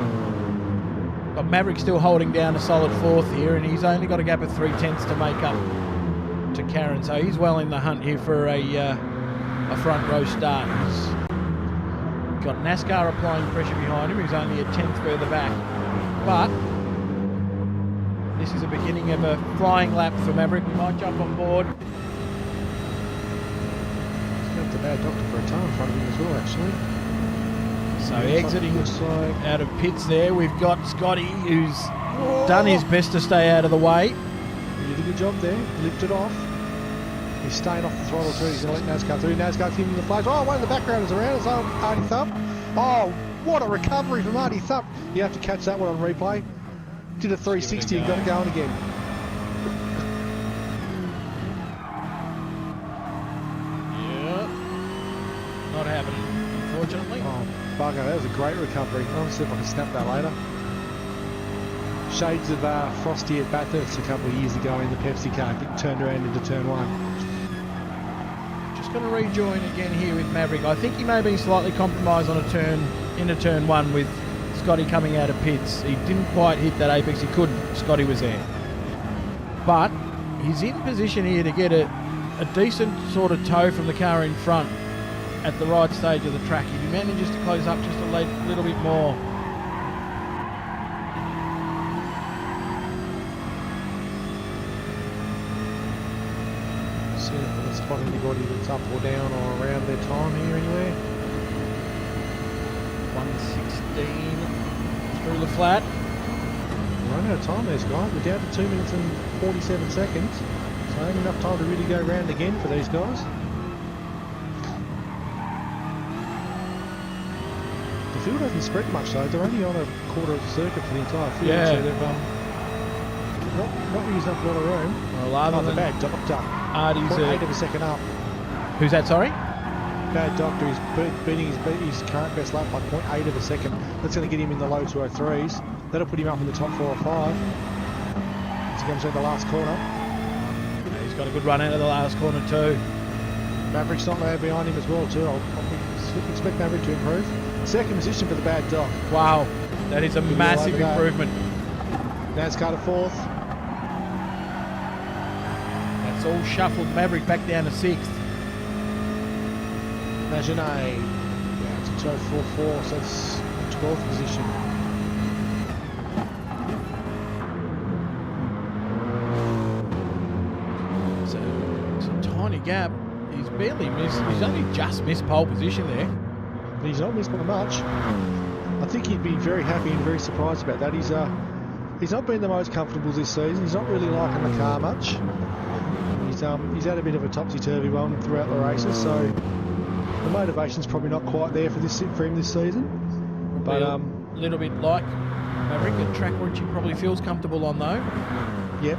But Maverick still holding down a solid fourth here, and he's only got a gap of 3/10 to make up to Karen, so he's well in the hunt here for a front row start. He's got NASCAR applying pressure behind him. He's only a 10th further back, but this is the beginning of a flying lap for Maverick. We might jump on board. He's got the bad doctor for a time in front of him as well, actually. So exiting out of pits there, we've got Scotty, who's done his best to stay out of the way. He did a good job there, lifted off. He's staying off the throttle too, he's going to let NASCAR through. NASCAR's giving him the flash. Oh, one of the backgrounders around, it's Artie Thump. Oh, what a recovery from Artie Thump. You have to catch that one on replay. Did a 360 and got it going again. Yeah, not happening, unfortunately. Oh, bugger, that was a great recovery. I'll see if I can snap that later. Shades of Frosty at Bathurst a couple of years ago in the Pepsi car, get turned around into turn one. Just going to rejoin again here with Maverick. I think he may have been slightly compromised on a turn, into turn one with Scotty coming out of pits. He didn't quite hit that apex, he couldn't. Scotty was there. But he's in position here to get a decent sort of tow from the car in front at the right stage of the track. If he manages to close up just a little bit more. See if I can spot anybody that's up or down or around their time here anywhere. 1:16 through the flat. Run out of time these guys. We're down to 2 minutes and 47 seconds. So ain't enough time to really go round again for these guys. The field hasn't spread much though. They're only on a quarter of the circuit for the entire field. Yeah. So they've not used up a lot of room. Well, other than bad doctor. Artie's 0.8 of a second up. Who's that, sorry? Bad doctor is beating his current best lap by 0.8 of a second. That's going to get him in the low 203s. That'll put him up in the top 4 or 5. He's going to take the last corner. Yeah, he's got a good run out of the last corner too. Maverick's not loud behind him as well too. I'll expect Maverick to improve. Second position for the bad doc. Wow, that is a massive improvement. NASCAR to 4th. That's all shuffled Maverick back down to 6th. Maginay. Yeah, it's a 2:44, so that's 12th position. It's a tiny gap. He's barely missed. He's only just missed pole position there. But he's not missed by much. I think he'd be very happy and very surprised about that. He's not been the most comfortable this season. He's not really liking the car much. He's had a bit of a topsy-turvy one throughout the races, so the motivation's probably not quite there for him this season. But a little bit like Maverick, a track which he probably feels comfortable on though. Yep.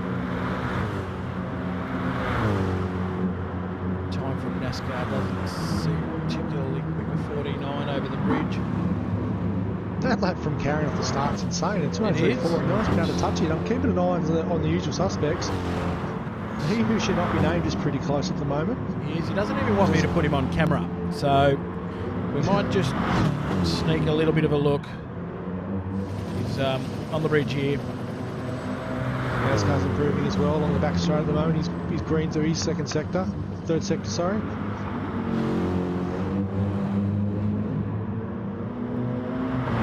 Time from NASCAR doesn't seem particularly quick with 49 over the bridge. That lap from carrying off the start's insane. It's 2:49's been able to touch it. I'm keeping an eye on the usual suspects. He who should not be named is pretty close at the moment. He is. He doesn't even want me to put him on camera, so we might just sneak a little bit of a look. He's on the bridge here. NASCAR's improving as well on the back straight at the moment. He's green through his third sector, sorry.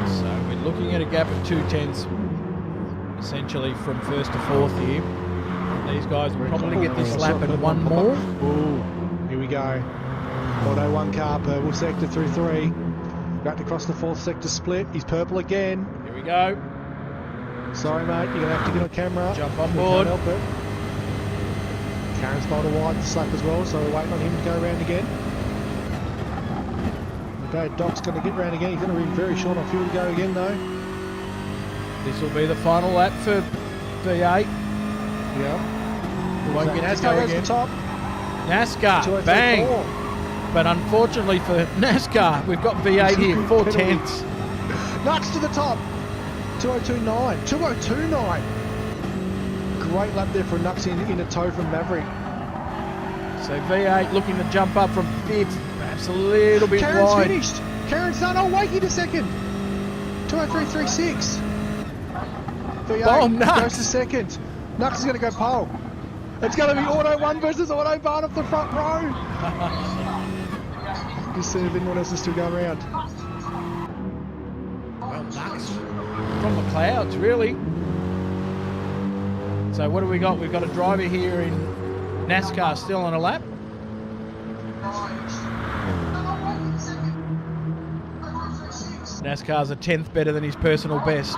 So we're looking at a gap of 2/10, essentially from 1st to 4th here. These guys will probably get this lap and one more. Ooh, here we go. Auto 1 car, purple sector through 3. About to cross the 4th sector split. He's purple again. Here we go. Sorry, mate, you're going to have to get on camera. Jump on board. Can't help it. Karen's got to wide this lap as well, so we're waiting on him to go around again. The bad Doc's going to get round again. He's going to be very short on fuel to go again, though. This will be the final lap for V8. Yeah. Won't get to NASCAR go has again. the top. NASCAR, 203.4. bang. But unfortunately for NASCAR, we've got V8 here, 4/10. Nuts to the top. 202.9. 202.9. Great lap there for Nux in a tow from Maverick. So V8 looking to jump up from 5th, perhaps a little bit Karen's wide. finished. Karen's done. Oh, Wakey to second. 203.36. V8 Nux. goes to second. Nux is going to go pole. It's going to be Auto 1 versus Auto Barn off the front row. Just see if anyone else is still going around. Well, Nux from the clouds, really. So what do we got? We've got a driver here in NASCAR still on a lap. NASCAR's a 10th better than his personal best.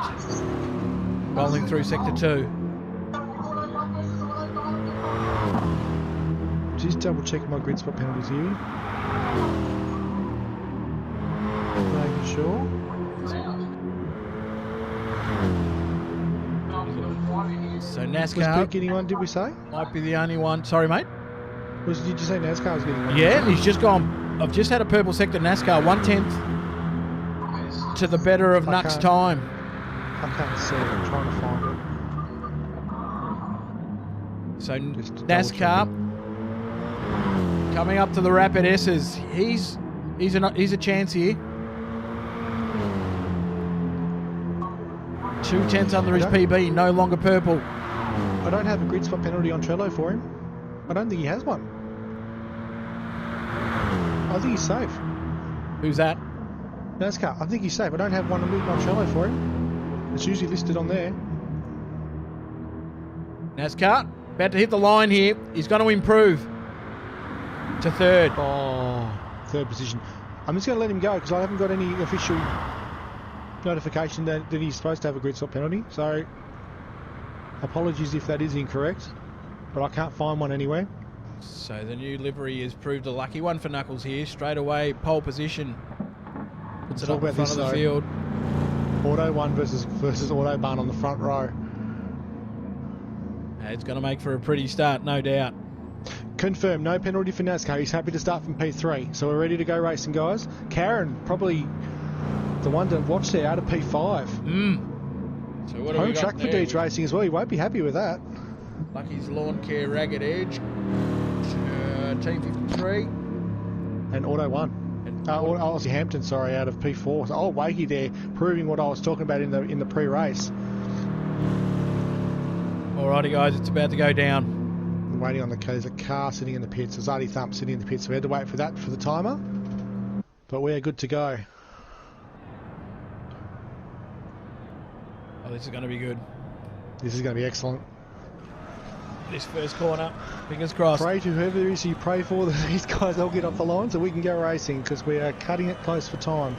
Rolling through sector 2. Just double checking my grid spot penalties here. Making sure. So Was NASCAR Pete getting one, did we say? might be the only one. Sorry, mate. Did you say NASCAR was getting one? Yeah, he's just gone. I've just had a purple sector NASCAR, 1/10 to the better of Nux time. I can't see it. I'm trying to find it. So Just to NASCAR coming up to the Rapid S's. He's a chance here. 2/10 under his PB, no longer purple. I don't have a grid spot penalty on Trello for him. I don't think he has one. I think he's safe. Who's that? NASCAR, I think he's safe. I don't have one on Trello for him. It's usually listed on there. NASCAR about to hit the line here. He's going to improve to 3rd. Oh, 3rd position. I'm just going to let him go because I haven't got any official notification that he's supposed to have a grid stop penalty. So, apologies if that is incorrect, but I can't find one anywhere. So the new livery has proved a lucky one for Knuckles here. Straight away, pole position. Puts it up in front of the field. Auto 1 versus Auto Barn on the front row. It's going to make for a pretty start, no doubt. Confirmed, no penalty for NASCAR. He's happy to start from P3. So we're ready to go racing, guys. Karen, probably the one to watch there, out of P5. So what do we Home got track for there? Deej Racing as well. He won't be happy with that. Lucky's Lawn Care Ragged Edge. Team 53. And Auto 1. Aussie Hampton, sorry, out of P4. So, Wakey there, proving what I was talking about in the pre-race. Alrighty, guys, it's about to go down. I'm waiting on there's a car sitting in the pits. There's Zadie Thump sitting in the pits. So we had to wait for that for the timer. But we're good to go. Oh, this is going to be good. This is going to be excellent. This first corner, fingers crossed. Pray to whoever it is you pray for that these guys all get off the line so we can go racing because we are cutting it close for time.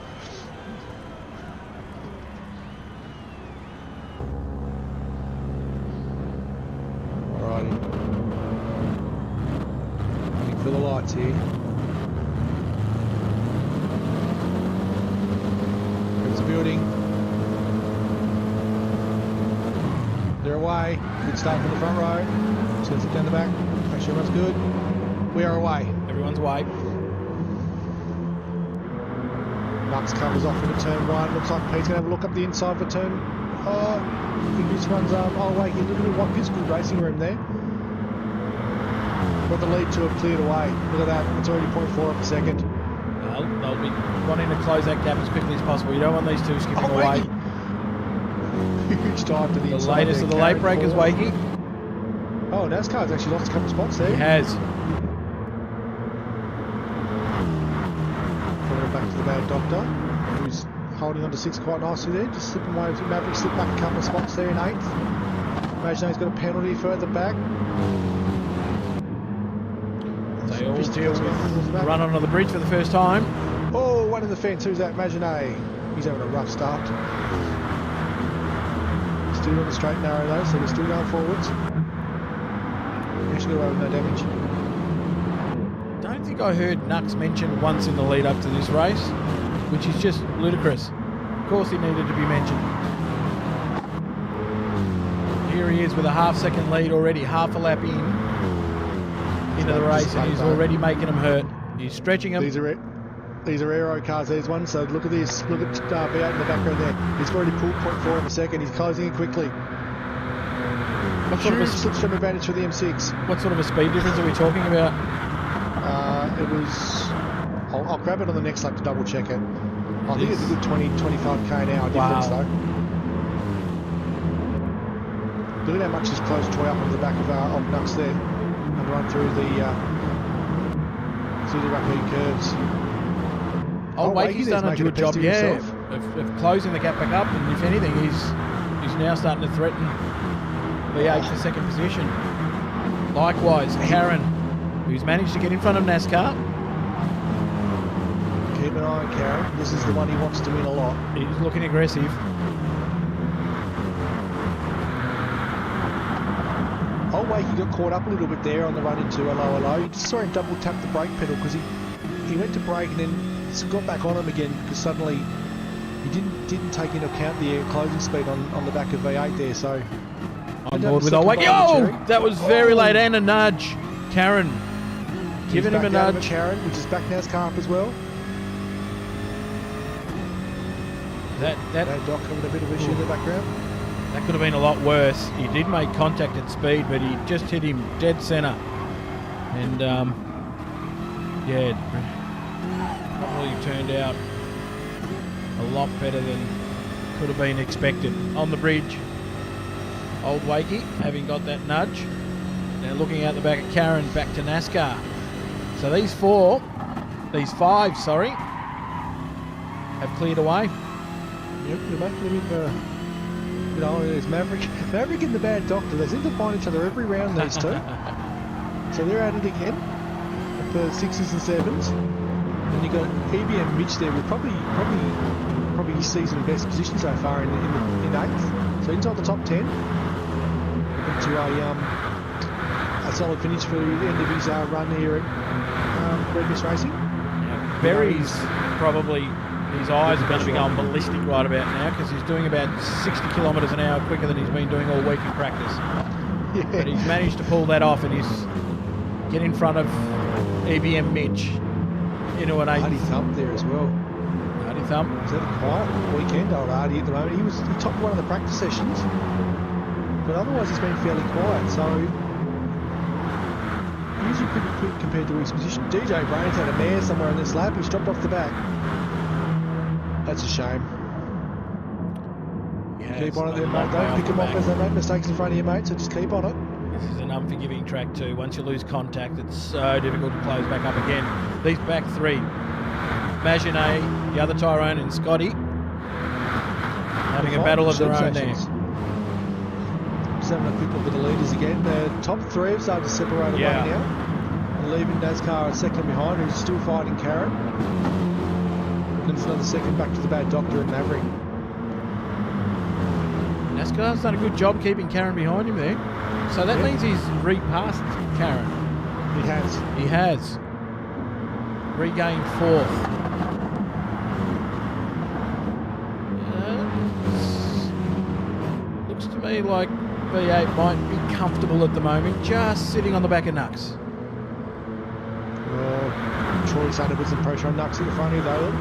Alrighty. Looking for the lights here. There's a building. They're away. Good start from the front row. Just going to sit down the back. Make sure everyone's good. We are away. Everyone's away. Nux covers off into turn 1. Looks like Pete's going to have a look up the inside for turn. Oh, I think this one's wait, a little bit of what is good racing room there. Got the lead to have cleared away. Look at that. It's already 0.4 up a second. They'll be wanting to close that gap as quickly as possible. You don't want these two skipping away. Huge dive to the inside. The latest of the late breakers, Wakey. Oh, NASCAR's actually lost a couple of spots there. He has. Coming back to the Mad Doctor, who's holding on to 6 quite nicely there. Just slipping away. Maverick slipped back a couple of spots there in 8th. Imagine he's got a penalty further back. They all deal with run onto the bridge for the first time. Oh, one in the fence. Who's that? Imagine he's having a rough start. Still on the straight and narrow though, so we're still going forwards. Actually, away with no damage. Don't think I heard Nux mentioned once in the lead up to this race, which is just ludicrous. Of course he needed to be mentioned. Here he is with a half-second lead already, half a lap in. into the race, and he's already making them hurt. He's stretching them. These are aero cars. There's one. So look at this. Look at V8 in the background there. He's already pulled 0.4 in a second. He's closing in quickly. Huge slipstream advantage for the M6. What sort of a speed difference are we talking about? It was... I'll grab it on the next lap to double check it. I think it's a good 20, 25k an hour difference though. Look at how much he's closed toy up on the back of Nux there and run through the rapid curves. Wakey's done a good job, of closing the gap back up, and if anything, he's now starting to threaten V8 for second position. Likewise, Karen, who's managed to get in front of NASCAR. Keep an eye on Karen. This is the one he wants to win a lot. He's looking aggressive. Wakey got caught up a little bit there on the run into a lower. You just saw him double tap the brake pedal because he went to brake and then got back on him again because suddenly he didn't take into account the closing speed on the back of V8 there. So on board with Wakey. Oh, that was very late, and a nudge. Karen giving him a nudge. Karen, which is back NASCAR up as well. That Doc having a bit of issue in the background. That could have been a lot worse. He did make contact at speed, but he just hit him dead centre. And, probably turned out a lot better than could have been expected. On the bridge, old Wakey, having got that nudge. Now looking out the back at Karen, back to NASCAR. So these five, have cleared away. Yep, they're making a bit there's Maverick and the Bad Doctor. They seem to find each other every round, these two. So they're at it again for 6s and 7s. And you've got EBM Mitch there with probably his season best position so far in 8th. So inside the top 10. Into a solid finish for the end of his run here at Red Miss Racing. Yeah, Berry's probably... His eyes are going to be going ballistic right about now because he's doing about 60 kilometres an hour quicker than he's been doing all week in practice. Yeah. But he's managed to pull that off and he's get in front of EBM Mitch into an 8th. Hardy Thump there as well. Hardy Thump. He's had a quiet weekend, old Hardy, at the moment. He topped one of the practice sessions, but otherwise he's been fairly quiet. So usually pretty quick compared to his position. DJ Brain's had a mare somewhere in this lap. He's dropped off the back. That's a shame. Yeah, keep on it there, mate. Don't pick them off as they make mistakes in front of you, mate, so just keep on it. This is an unforgiving track too. Once you lose contact, it's so difficult to close back up again. These back three, Maginot, the other Tyrone and Scotty, having a battle of their own there. Just having a quick look at the leaders again. The top three have started to separate away now. And leaving NASCAR a second behind, who's still fighting Karen. And it's another second back to the Bad Doctor and Maverick. NASCAR's done a good job keeping Karen behind him there. So that means he's repassed Karen. He has. Regained 4th. Looks to me like V8 might be comfortable at the moment, just sitting on the back of Nux. Troy's under with some pressure on Nux at the front here though.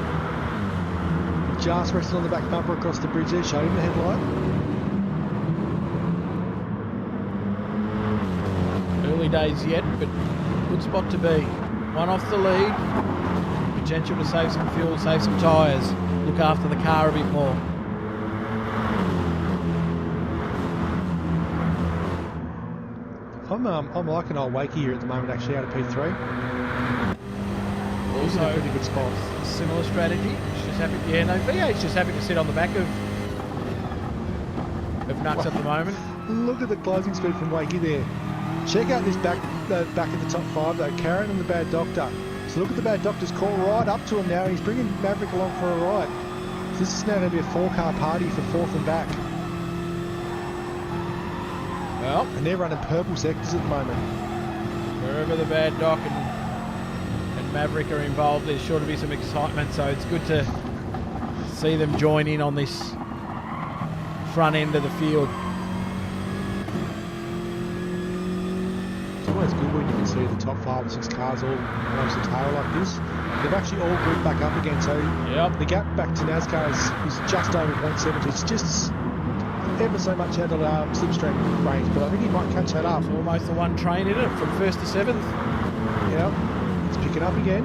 Just rested on the back bumper across the bridge there, showed him the headlight. Early days yet, but good spot to be. One off the lead. Potential to save some fuel, save some tyres. Look after the car a bit more. I'm liking old Wakey here at the moment, actually, out of P3. He's in a pretty good spot. Similar strategy. V8's just happy to sit on the back of Nux at the moment. Look at the closing speed from Wakey there. Check out this back at the top 5 though, Karen and the Bad Doctor. So look at the Bad Doctor's call right up to him now. He's bringing Maverick along for a ride. So this is now going to be a 4-car party for 4th and back. Well, and they're running purple sectors at the moment. Wherever the Bad Doc and Maverick are involved, there's sure to be some excitement. So it's good to see them join in on this front end of the field. So always good when you can see the top 5 or 6 cars all amongst the tail like this. They've actually all grouped back up again, so the gap back to NASCAR is just over 0.7. It's just ever so much out of slipstream range, but I think he might catch that up. It's almost the one train, isn't it, from 1st to 7th? Yeah, it's picking up again.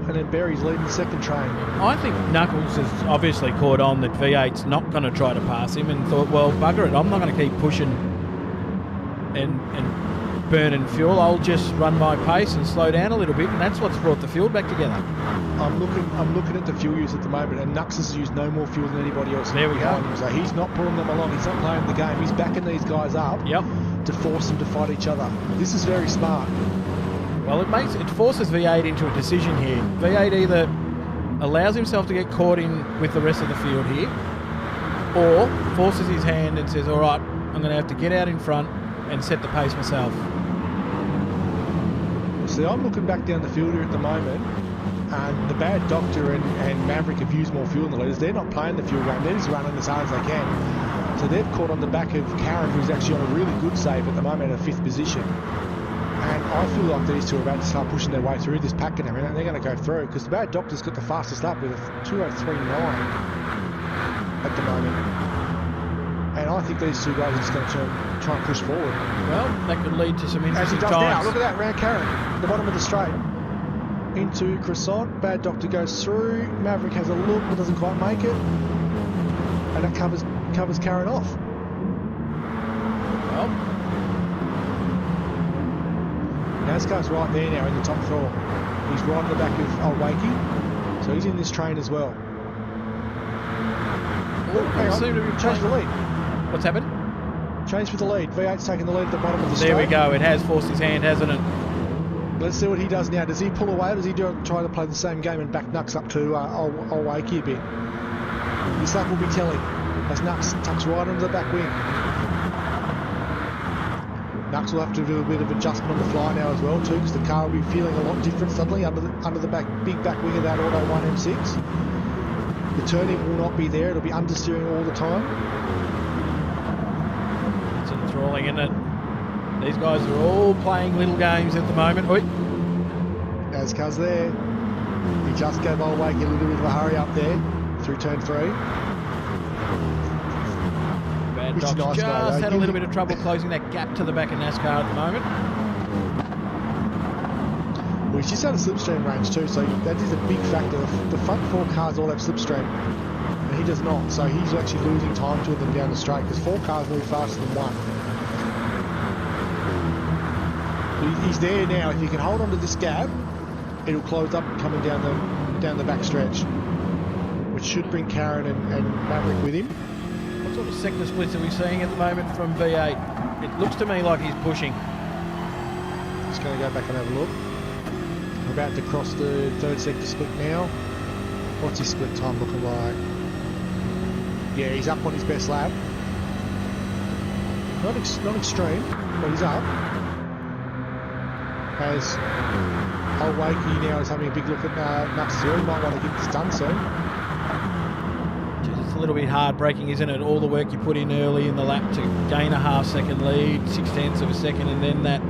And then Berry's leading the second train. I think Knuckles has obviously caught on that V8's not going to try to pass him and thought, well, bugger it, I'm not going to keep pushing and burning fuel. I'll just run my pace and slow down a little bit, and that's what's brought the field back together. I'm looking at the fuel use at the moment, and Nux has used no more fuel than anybody else there we behind go. him. So he's not pulling them along. He's not playing the game. He's backing these guys up to force them to fight each other. This is very smart. Well, it forces V8 into a decision here. V8 either allows himself to get caught in with the rest of the field here, or forces his hand and says, all right, I'm going to have to get out in front and set the pace myself. See, I'm looking back down the field here at the moment, and the Bad Doctor and Maverick have used more fuel than the leaders. They're not playing the fuel game. They're just running as hard as they can. So they've caught on the back of Karen, who's actually on a really good save at the moment at a 5th position. And I feel like these two are about to start pushing their way through this pack and everything. They're going to go through because the Bad Doctor's got the fastest lap with a 2:03.9 at the moment. And I think these two guys are just going to try and push forward. Well, that could lead to some interesting As he does times. now. Look at that, round Karen, the bottom of the straight. Into Croissant. Bad Doctor goes through. Maverick has a look but doesn't quite make it. And that covers Karen off. Well, NASCAR's right there now in the top 4. He's right on the back of Wakey, so he's in this train as well. Hang on, seem to be change the lead. what's happened? Change for the lead. V8's taking the lead at the bottom of the straight. There we go. It has forced his hand, hasn't it? Let's see what he does now. Does he pull away or does he try to play the same game and back Nux up to Wakey a bit? This lap will be telling as Nux tucks right onto the back wing. Nux will have to do a bit of adjustment on the fly now as well too, because the car will be feeling a lot different suddenly under the big back wing of that Auto 1 M6. The turning will not be there, it'll be understeering all the time. It's enthralling, isn't it? These guys are all playing little games at the moment. Oi. NASCAR's there. He just gave old Wakey a little bit of a hurry up there through turn 3. Bad Which is Doc's nice just guy, though. had a little bit of trouble closing that gap to the back of NASCAR at the moment. Well, he's just out of slipstream range too, so that is a big factor. The front 4 cars all have slipstream, and he does not, so he's actually losing time to them down the straight, because 4 cars move faster than 1. He's there now. If you can hold on to this gap, it'll close up coming down the back stretch, which should bring Karen and Maverick with him. What sort of sector splits are we seeing at the moment from V8? It looks to me like he's pushing. Just going to go back and have a look. We're about to cross the 3rd sector split now. What's his split time looking like? Yeah, he's up on his best lap. Not extreme, but he's up. As old Wakey now is having a big look at Nux here. He might want to get this done soon. Jeez, it's a little bit hard braking, isn't it? All the work you put in early in the lap to gain a half-second lead, 0.6 of a second, and then that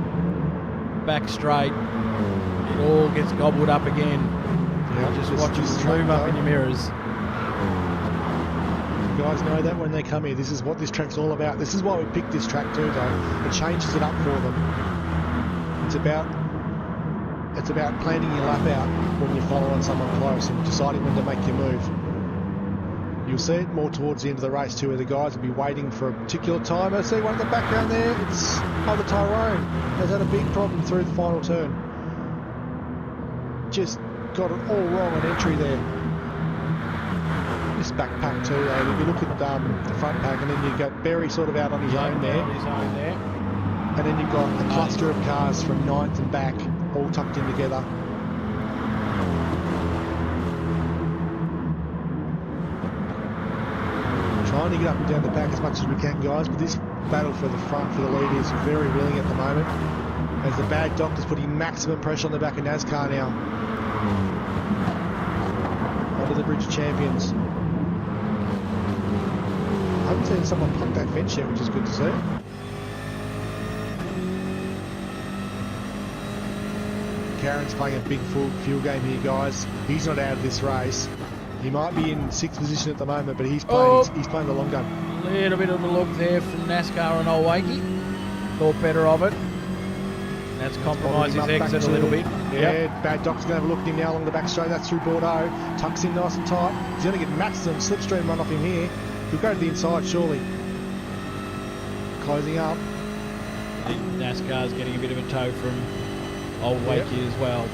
back straight, it all gets gobbled up again. Yeah, just watch it move up in your mirrors. You guys know that when they come here, this is what this track's all about. This is why we picked this track too, though. It changes it up for them. It's about planning your lap out when you're following someone close and deciding when to make your move. You'll see it more towards the end of the race too, where the guys will be waiting for a particular time. I see one in the background there. It's the Tyrone. Has had a big problem through the final turn. Just got it all wrong on entry there. This back pack too, though. If you look at the front pack, and then you've got Berry sort of out on his own there. And then you've got a cluster of cars from 9th and back, all tucked in together. Trying to get up and down the back as much as we can, guys, but this battle for the front, for the lead, is very willing at the moment, as the Bad Doctor's putting maximum pressure on the back of NASCAR now. Under the Bridge Champions. I haven't seen someone pluck that fence yet, which is good to see. Karen's playing a big fuel game here, guys. He's not out of this race. He might be in 6th position at the moment, but he's playing the long gun. A little bit of a look there from NASCAR and Old Wakey. Thought better of it. That's compromised his exit a little bit. Yeah, Bad Doc's going to have a look at him now along the back straight. That's through Bordeaux. Tucks in nice and tight. He's going to get maximum slipstream run off him here. He'll go to the inside, surely. Closing up. I think NASCAR's getting a bit of a tow from Old Wakey as well.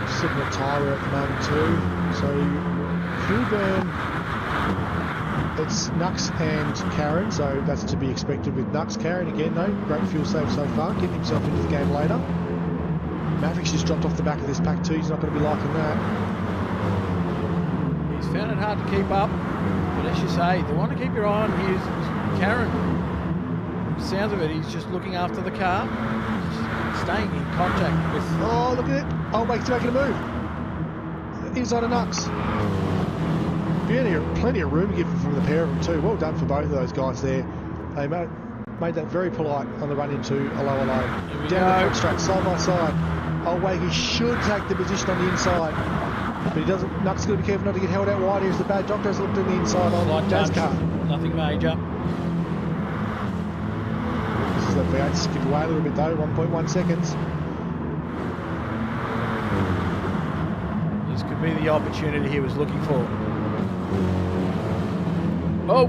Just looking at tyre wear at the moment too. So, fuel burn, it's Nux and Karen, so that's to be expected with Nux. Karen again though, great fuel save so far, getting himself into the game later. Maverick's just dropped off the back of this pack too, he's not going to be liking that. He's found it hard to keep up, but as you say, the one to keep your eye on here is Karen. From the sounds of it, he's just looking after the car, staying in contact with... Oh, look at it! Old Wake's making a move. Inside of Nux. Plenty of room given from the pair of them too. Well done for both of those guys there. They made that very polite on the run into a lower low. Down the front straight, side by side. Old Wakey should take the position on the inside. But he doesn't. Nux got to be careful not to get held out wide. Here's the Bad Doctor has looked at the inside on NASCAR. Nothing major. This is the V8 skip away a little bit though, 1.1 seconds. This could be the opportunity he was looking for. Oh,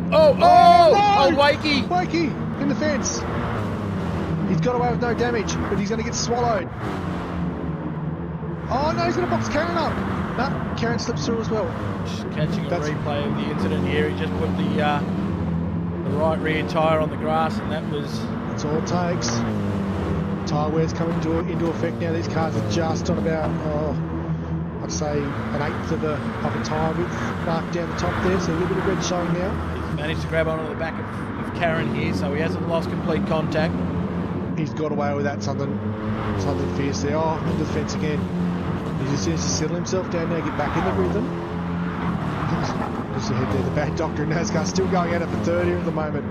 Wakey! Wakey in the fence. He's got away with no damage, but he's going to get swallowed. Oh no, he's going to box Karen up. No, Karen slips through as well. Just catching a replay of the incident here. He just put the right rear tyre on the grass, and that's all it takes. Tyre wear's coming into effect now. These cars are just on about, I'd say, an eighth of a tyre width marked down the top there, so a little bit of red showing now. He's managed to grab onto the back of Karen here, so he hasn't lost complete contact. He's got away with that, something fierce there. Oh, into the fence again. He just needs to settle himself down now, get back in the rhythm. Just ahead there, the Bad Doctor and NASCAR still going at it for third here at the moment.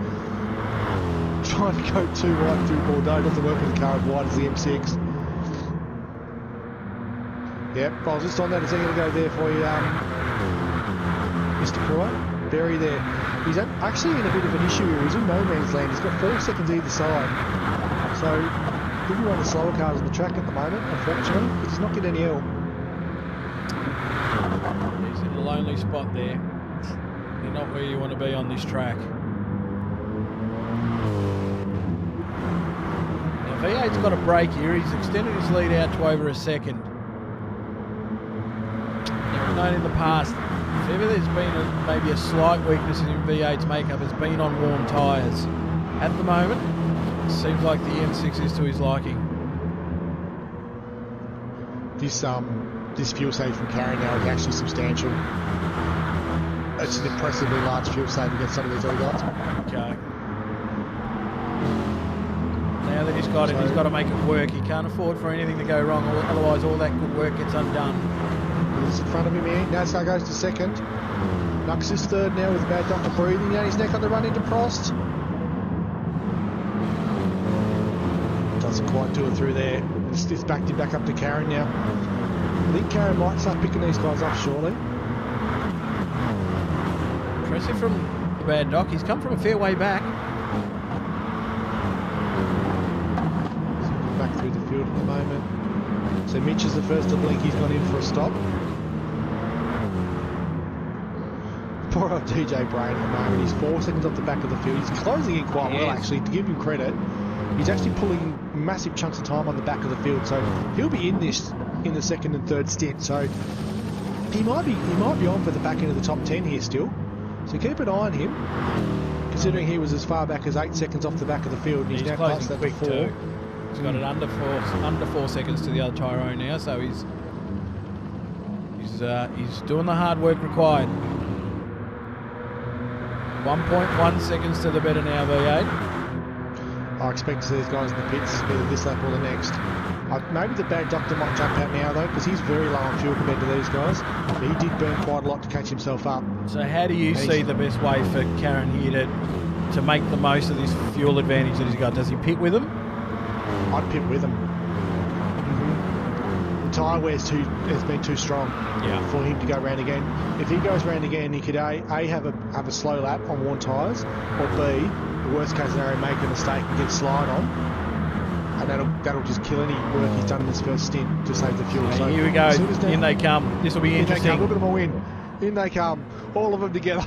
Trying to go too wide through Bordeaux, doesn't work with a car as wide as the M6. Yep, I was just on that a second ago there for you, Mr. Pruitt. Barry there. He's actually in a bit of an issue here. He's in no man's land. He's got 4 seconds either side. So, he'll be one of the slower cars on the track at the moment, unfortunately, because he's not getting any help. He's in a lonely spot there. You're not where you want to be on this track. Now, V8's got a break here. He's extended his lead out to over a second. Never known in the past, if ever there's been maybe a slight weakness in V8's makeup, it's been on warm tyres. At the moment, it seems like the M6 is to his liking. This fuel save from Karen now is actually substantial. It's an impressively large fuel save against some of these other guys. Okay. Now that he's got it, he's got to make it work. He can't afford for anything to go wrong, otherwise all that good work gets undone. He's in front of him here. NASCAR goes to second. Nux is third now with Bad Doctor breathing down his neck on the run into Prost. Doesn't quite do it through there. It's backed him back up to Karen now. I think Karen might start picking these guys up shortly. Impressive from the Bad Doc. He's come from a fair way back. So back through the field at the moment. So Mitch is the first to blink. He's gone in for a stop. Poor old DJ Brain at the moment. He's 4 seconds off the back of the field. He's closing in quite well, actually, to give him credit. He's actually pulling massive chunks of time on the back of the field, so he'll be in this in the second and third stint. So he might be on for the back end of the top 10 here still. So keep an eye on him, considering he was as far back as 8 seconds off the back of the field. And he's now past that quick too. He's got it under 4 seconds to the other Tyrone now, so he's doing the hard work required. 1.1 seconds to the better now, V8. I expect to see these guys in the pits either this lap or the next. Maybe the Bad Doctor might jump out now though, because he's very low on fuel compared to these guys. But he did burn quite a lot to catch himself up. So how do you see the best way for Karen here to make the most of this fuel advantage that he's got? Does he pit with him? I'd pit with him. The tyre wear has been too strong for him to go round again. If he goes round again, he could A have a slow lap on worn tyres, or B, the worst case scenario, make a mistake and get slide on, and that'll just kill any work he's done in his first stint to save the fuel. So here we go. In they come. This will be interesting. Look at them all in. In they come. All of them together.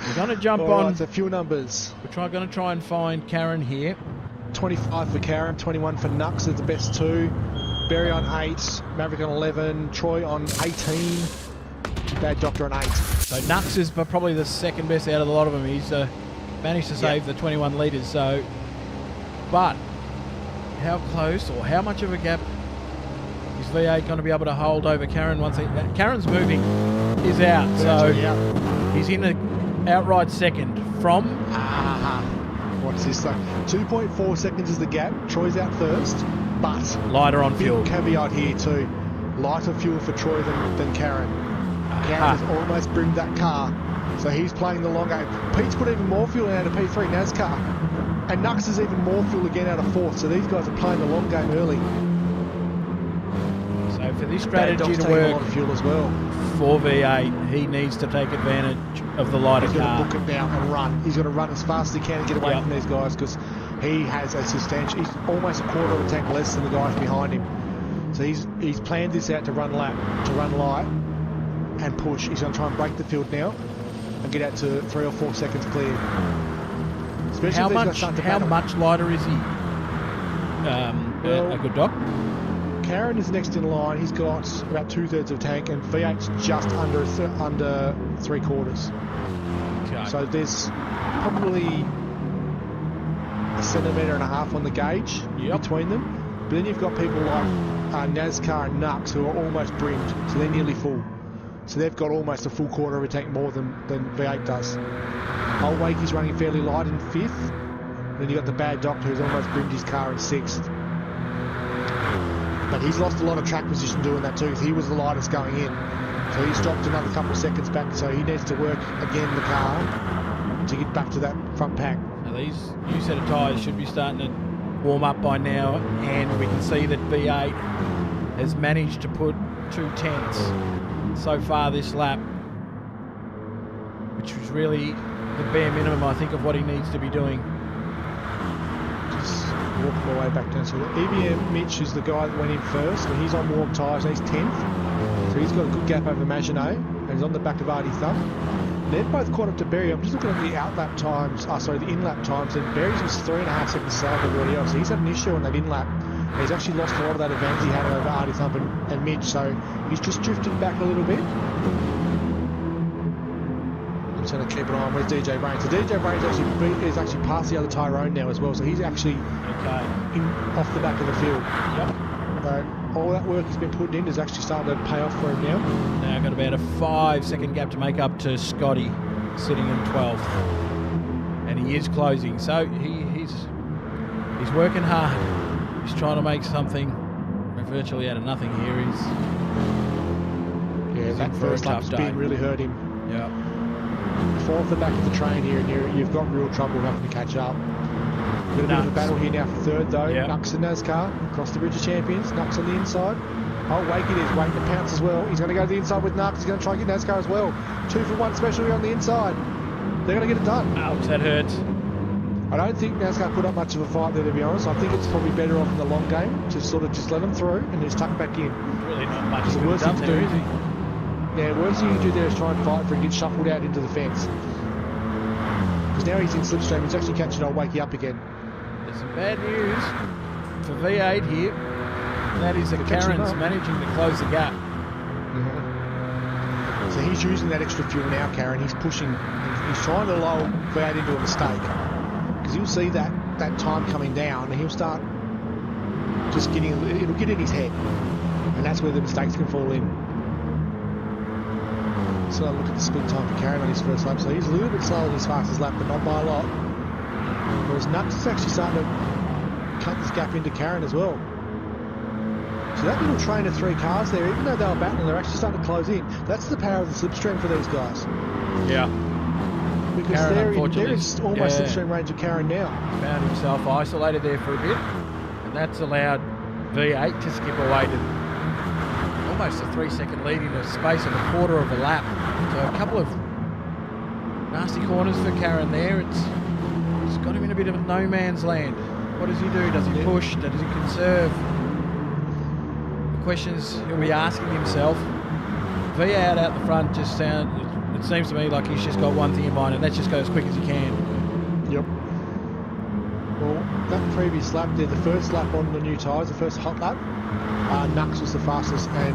We're going to jump all on. Right, so fuel numbers. We're going to try and find Karen here. 25 for Karen, 21 for Nux are the best two. Barry on 8, Maverick on 11, Troy on 18, Bad Doctor on 8. So Nux is probably the second best out of the lot of them. He's managed to save the 21 litres. So, but how close or how much of a gap is V8 going to be able to hold over Karen once Karen's moving is out? So he's in an outright second from. What's this? So 2.4 seconds is the gap. Troy's out first. But lighter on fuel. Caveat here too. Lighter fuel for Troy than Karen. Karen has almost brimmed that car, so he's playing the long game. Pete's put even more fuel out of P3 NASCAR, and Nux is even more fuel again out of 4th. So these guys are playing the long game early. So for this strategy to work a lot of fuel as well for V8, he needs to take advantage of the lighter car. He's got to book it now and run. He's got to run as fast as he can and get away from these guys, because he has a substantial. He's almost a quarter of a tank less than the guys behind him. So he's planned this out to run light, and push. He's going to try and break the field now and get out to 3 or 4 seconds clear. Especially how much lighter is he? A good doc. Karen is next in line. He's got about 2/3 of a tank, and V8's just under 3/4. Okay. So there's probably 1.5 centimetres on the gauge between them. But then you've got people like NASCAR and Nux who are almost brimmed, so they're nearly full. So they've got almost a full quarter of a tank more than V8 does. Old Wakey's running fairly light in 5th. Then you've got the Bad Doctor who's almost brimmed his car in 6th. But he's lost a lot of track position doing that too, because he was the lightest going in. So he's dropped another couple of seconds back, so he needs to work again the car to get back to that front pack. Now these new set of tyres should be starting to warm up by now, and we can see that V8 has managed to put 2 tenths so far this lap, which was really the bare minimum, I think, of what he needs to be doing. Just walking my way back down. So EBM Mitch is the guy that went in first, and he's on warm tyres, and he's 10th. So he's got a good gap over Maginot, and he's on the back of Artie Thumb. They've both caught up to Berry. I'm just looking at the out-lap times, the in-lap times, and Berry's was 3.5 seconds slower than everybody else. So he's had an issue on that in-lap. And he's actually lost a lot of that advantage he had over Artie Thump and Mitch, so he's just drifted back a little bit. I'm just going to keep an eye on where's DJ Brain. So DJ Brain is actually past the other Tyrone now as well, so he's actually off the back of the field. Yep. So all that work he's been putting in is actually starting to pay off for him now. Now got about a 5-second gap to make up to Scotty, sitting in 12th, and he is closing. So he's working hard. He's trying to make something virtually out of nothing here. He's that first lap spin really hurt him. Yeah. Fall off the back of the train here, and you've got real trouble having to catch up. Got a bit of a battle here now for 3rd though. Yep. Nux and NASCAR across the Bridge of Champions. Nux on the inside. Oh, Wakey is waiting to pounce as well. He's going to go to the inside with Nux. He's going to try and get NASCAR as well. 2 for 1 specialty on the inside. They're going to get it done. Ouch, that hurts. I don't think NASCAR put up much of a fight there, to be honest. I think it's probably better off in the long game to sort of just let them through and just tuck back in. Really not much the worst thing to do, is he? Yeah, the worst thing you can do there is try and fight for it and get shuffled out into the fence. Because now he's in slipstream, he's actually catching old Wakey up again. There's some bad news for V8 here. That is that Karen's managing to close the gap. So he's using that extra fuel now, Karen. He's pushing, he's trying to lull V8 into a mistake. Because he'll see that time coming down and he'll start just it'll get in his head. And that's where the mistakes can fall in. So look at the spin time for Karen on his first lap. So he's a little bit slower than his fastest lap, but not by a lot. Whereas Nux is actually starting to cut this gap into Karen as well. So that little train of 3 cars there, even though they were battling, they're actually starting to close in. That's the power of the slipstream for these guys. Yeah. Because they're in almost slipstream range of Karen now. Found himself isolated there for a bit. And that's allowed V8 to skip away to almost a 3-second lead in the space of a quarter of a lap. So a couple of nasty corners for Karen there. It's got him in a bit of no man's land. What does he do? Does he push? Does he conserve? The questions he'll be asking himself. V8 out the front just it seems to me like he's just got one thing in mind, and that's just go as quick as he can. Yep. Well, that previous lap there, the first lap on the new tyres, the first hot lap, Nux was the fastest, and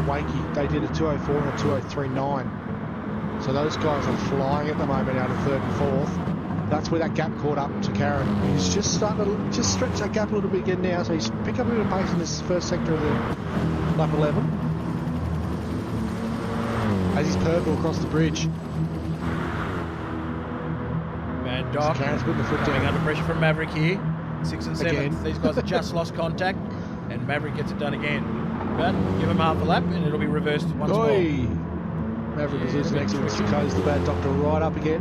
Wakey, they did a 2:04 and a 2:03.9. So those guys are flying at the moment out of third and fourth. That's where that gap caught up to Karen. He's just starting to just stretch that gap a little bit again now, so he's picked up a bit of pace in this first sector of the lap 11. As he's purple across the bridge. Bad Doc Karen's putting the foot coming down. under pressure from Maverick here. 6th and 7th. Again. These guys have just lost contact, and Maverick gets it done again. But give him half a lap, and it'll be reversed once more. Maverick is losing excellence to close the Bad Doctor right up again.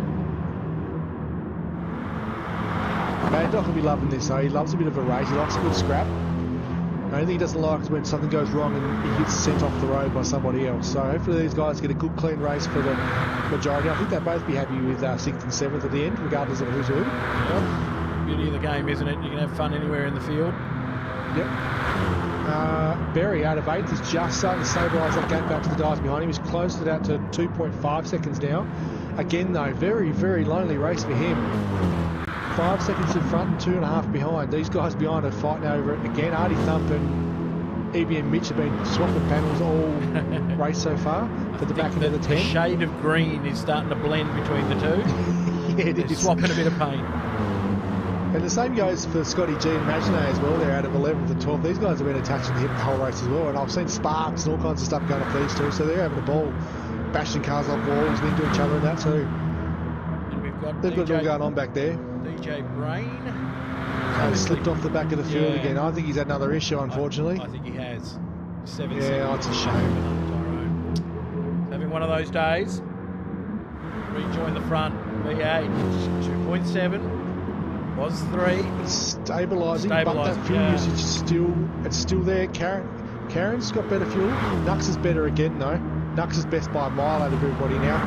Bad Doc will be loving this though. He loves a bit of a race. He likes a good scrap. The only thing he doesn't like is when something goes wrong and he gets sent off the road by somebody else. So hopefully these guys get a good clean race for the majority. I think they'll both be happy with 6th and 7th at the end, regardless of who's who. Well, beauty of the game, isn't it? You can have fun anywhere in the field. Yep. Berry out of 8th is just starting to stabilise that gap back to the guys behind him. He's closed it out to 2.5 seconds now. Again though, very, very lonely race for him. 5 seconds in front and 2.5 behind. These guys behind are fighting over it again. Artie Thump and EBM Mitch have been swapping panels all race so far for the back end of the 10. The shade of green is starting to blend between the two. Yeah, They're swapping a bit of paint. And the same goes for Scotty G and Imaginé as well. They're out of 11th and 12th. These guys have been attached to the hip the whole race as well. And I've seen sparks and all kinds of stuff going off these two. So they're having a ball, bashing cars off walls and into each other and that too. And we've got They've got it all going on back there. DJ Brain. He's slipped off the back of the field again. I think he's had another issue, unfortunately. I think he has. 7 Yeah, seconds. it's a shame. Having one of those days. Rejoin the front. V8 2.7 was 3. It's stabilising, but that fuel usage is still there. Karen's got better fuel. Nux is better again though. Nux is best by a mile out of everybody now.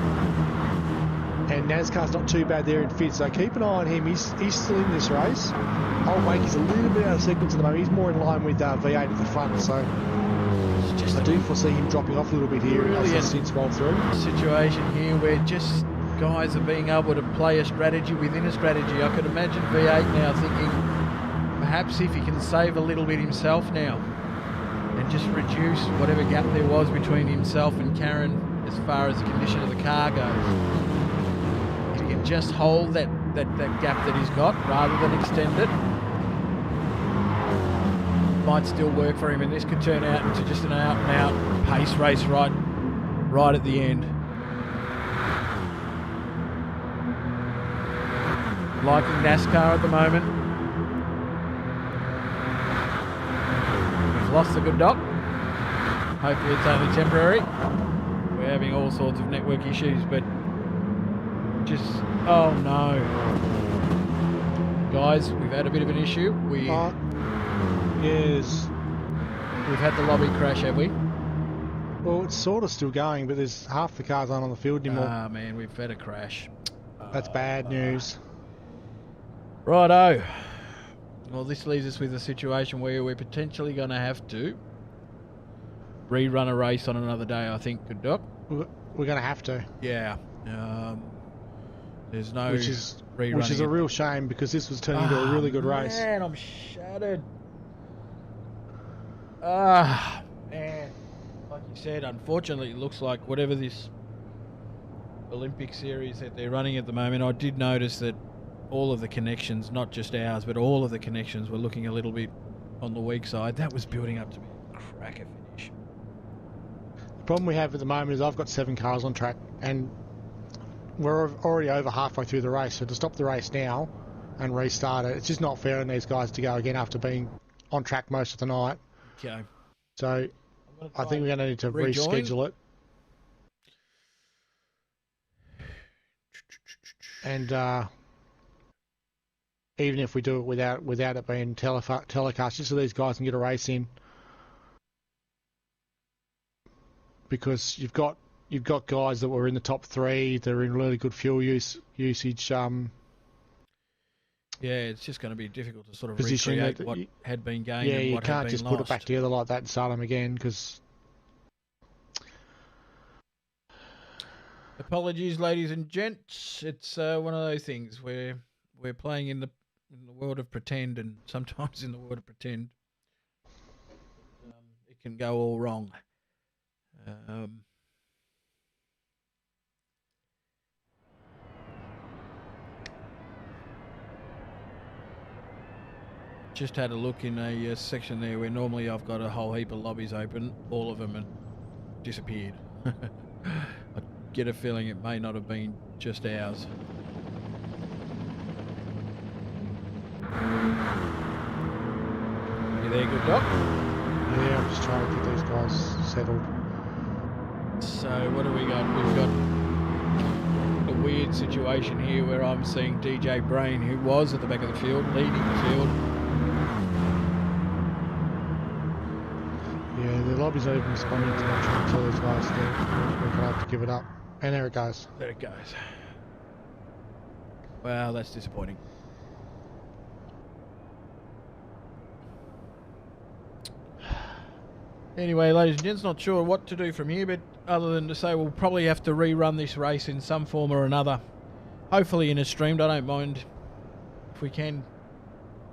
And NASCAR's not too bad there in fifth, so keep an eye on him. He's still in this race. Old Wakey's a little bit out of sequence at the moment. He's more in line with V8 at the front, so I do foresee him dropping off a little bit here as the stints roll through. Situation here where just guys are being able to play a strategy within a strategy. I could imagine V8 now thinking perhaps if he can save a little bit himself now and just reduce whatever gap there was between himself and Karen as far as the condition of the car goes. If he can just hold that gap that he's got rather than extend it, might still work for him, and this could turn out into just an out-and-out pace race right at the end. Liking NASCAR at the moment. We've lost the good doc. Hopefully it's only temporary. We're having all sorts of network issues, but just, oh no. Guys, we've had a bit of an issue. Yes. We've had the lobby crash, have we? Well, it's sort of still going, but there's half the cars aren't on the field anymore. Ah, man, we've had a crash. That's bad news. Righto. Well, this leaves us with a situation where we're potentially going to have to rerun a race on another day, I think, good doc. We're going to have to. Yeah. There's no which is rerunning a real shame, because this was turning into a really good race. Man, I'm shattered. Man. Like you said, unfortunately, it looks like whatever this Olympic series that they're running at the moment, I did notice that all of the connections, not just ours, but all of the connections were looking a little bit on the weak side. That was building up to be a cracker finish. The problem we have at the moment is I've got 7 cars on track, and we're already over halfway through the race, so to stop the race now and restart it, it's just not fair on these guys to go again after being on track most of the night. Okay. So I think we're going to need to reschedule it. And even if we do it without it being telecast, just so these guys can get a race in. Because you've got guys that were in the top 3, that are in really good fuel usage. Yeah, it's just going to be difficult to sort of Position recreate what had been gained and what had been lost. Yeah, you can't just put it back together like that and start them again, because... Apologies, ladies and gents. It's one of those things where we're playing in the world of pretend, and sometimes in the world of pretend, it can go all wrong. Just had a look in a section there where normally I've got a whole heap of lobbies open. All of them had disappeared. I get a feeling it may not have been just ours. You there, good doc? Yeah, I'm just trying to get these guys settled. So what do we got? We've got a weird situation here where I'm seeing DJ Brain, who was at the back of the field, leading the field. Yeah, the lobby's not even responding to much until these guys we're going to have to give it up. And there it goes. There it goes. Well, that's disappointing. Anyway, ladies and gents, not sure what to do from here, but other than to say we'll probably have to rerun this race in some form or another. Hopefully in a streamed. I don't mind if we can.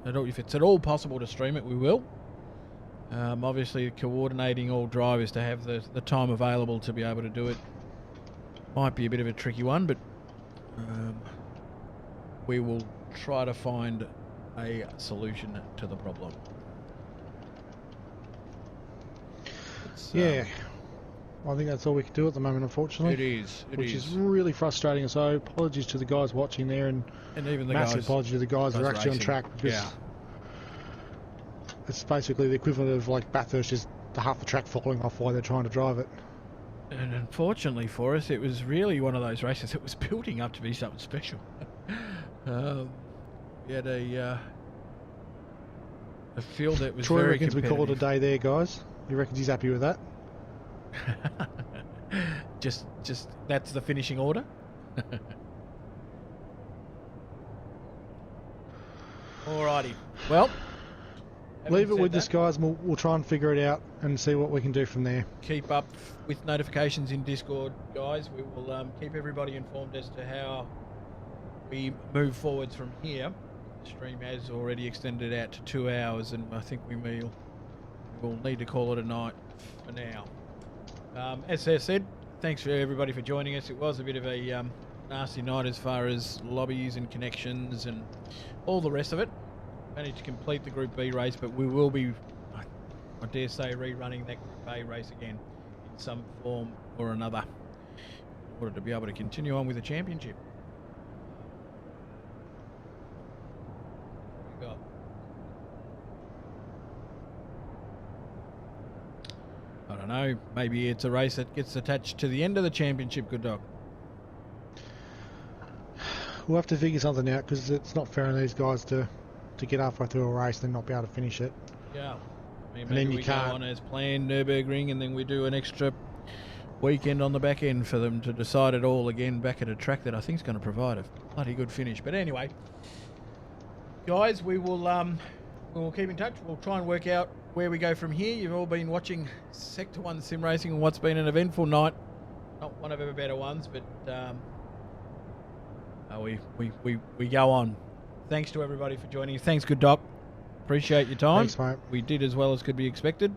If it's at all possible to stream it, we will. Obviously, coordinating all drivers to have the time available to be able to do it might be a bit of a tricky one, but we will try to find a solution to the problem. Yeah, I think that's all we can do at the moment, unfortunately. It is. Which is really frustrating. So apologies to the guys watching there, and even the massive guys, apology to the guys that are actually racing. On track, because it's basically the equivalent of like Bathurst, just half the track falling off while they're trying to drive it. And unfortunately for us, it was really one of those races that was building up to be something special. We had a field that was Troy very reckons competitive. we call it a day there, guys. He reckons he's happy with that. just that's the finishing order. Alrighty. Well, leave it with this, guys, and we'll try and figure it out and see what we can do from there. Keep up with notifications in Discord, guys. We will keep everybody informed as to how we move forwards from here. The stream has already extended out to 2 hours, and I think we'll need to call it a night for now. As I said, thanks for everybody for joining us. It was a bit of a nasty night as far as lobbies and connections and all the rest of it. Managed to complete the Group B race, but we will be, I dare say, rerunning that Group A race again in some form or another in order to be able to continue on with the championship. We got. I don't know, maybe it's a race that gets attached to the end of the championship, good dog. We'll have to figure something out, because it's not fair on these guys to get halfway through a race and not be able to finish it. Yeah. I mean, and maybe then you we can't. go on as planned Nürburgring, and then we do an extra weekend on the back end for them to decide it all again back at a track that I think is going to provide a bloody good finish. But anyway, guys, we will keep in touch. We'll try and work out where we go from here. You've all been watching Sector 1 Sim Racing and what's been an eventful night. Not one of our better ones, but we go on. Thanks to everybody for joining us. Thanks, good doc. Appreciate your time. Thanks, mate. We did as well as could be expected.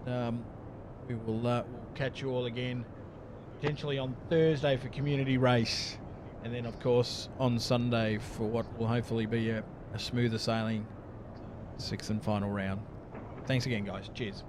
We will we'll catch you all again potentially on Thursday for community race, and then of course on Sunday for what will hopefully be a smoother sailing 6th and final round. Thanks again, guys. Cheers.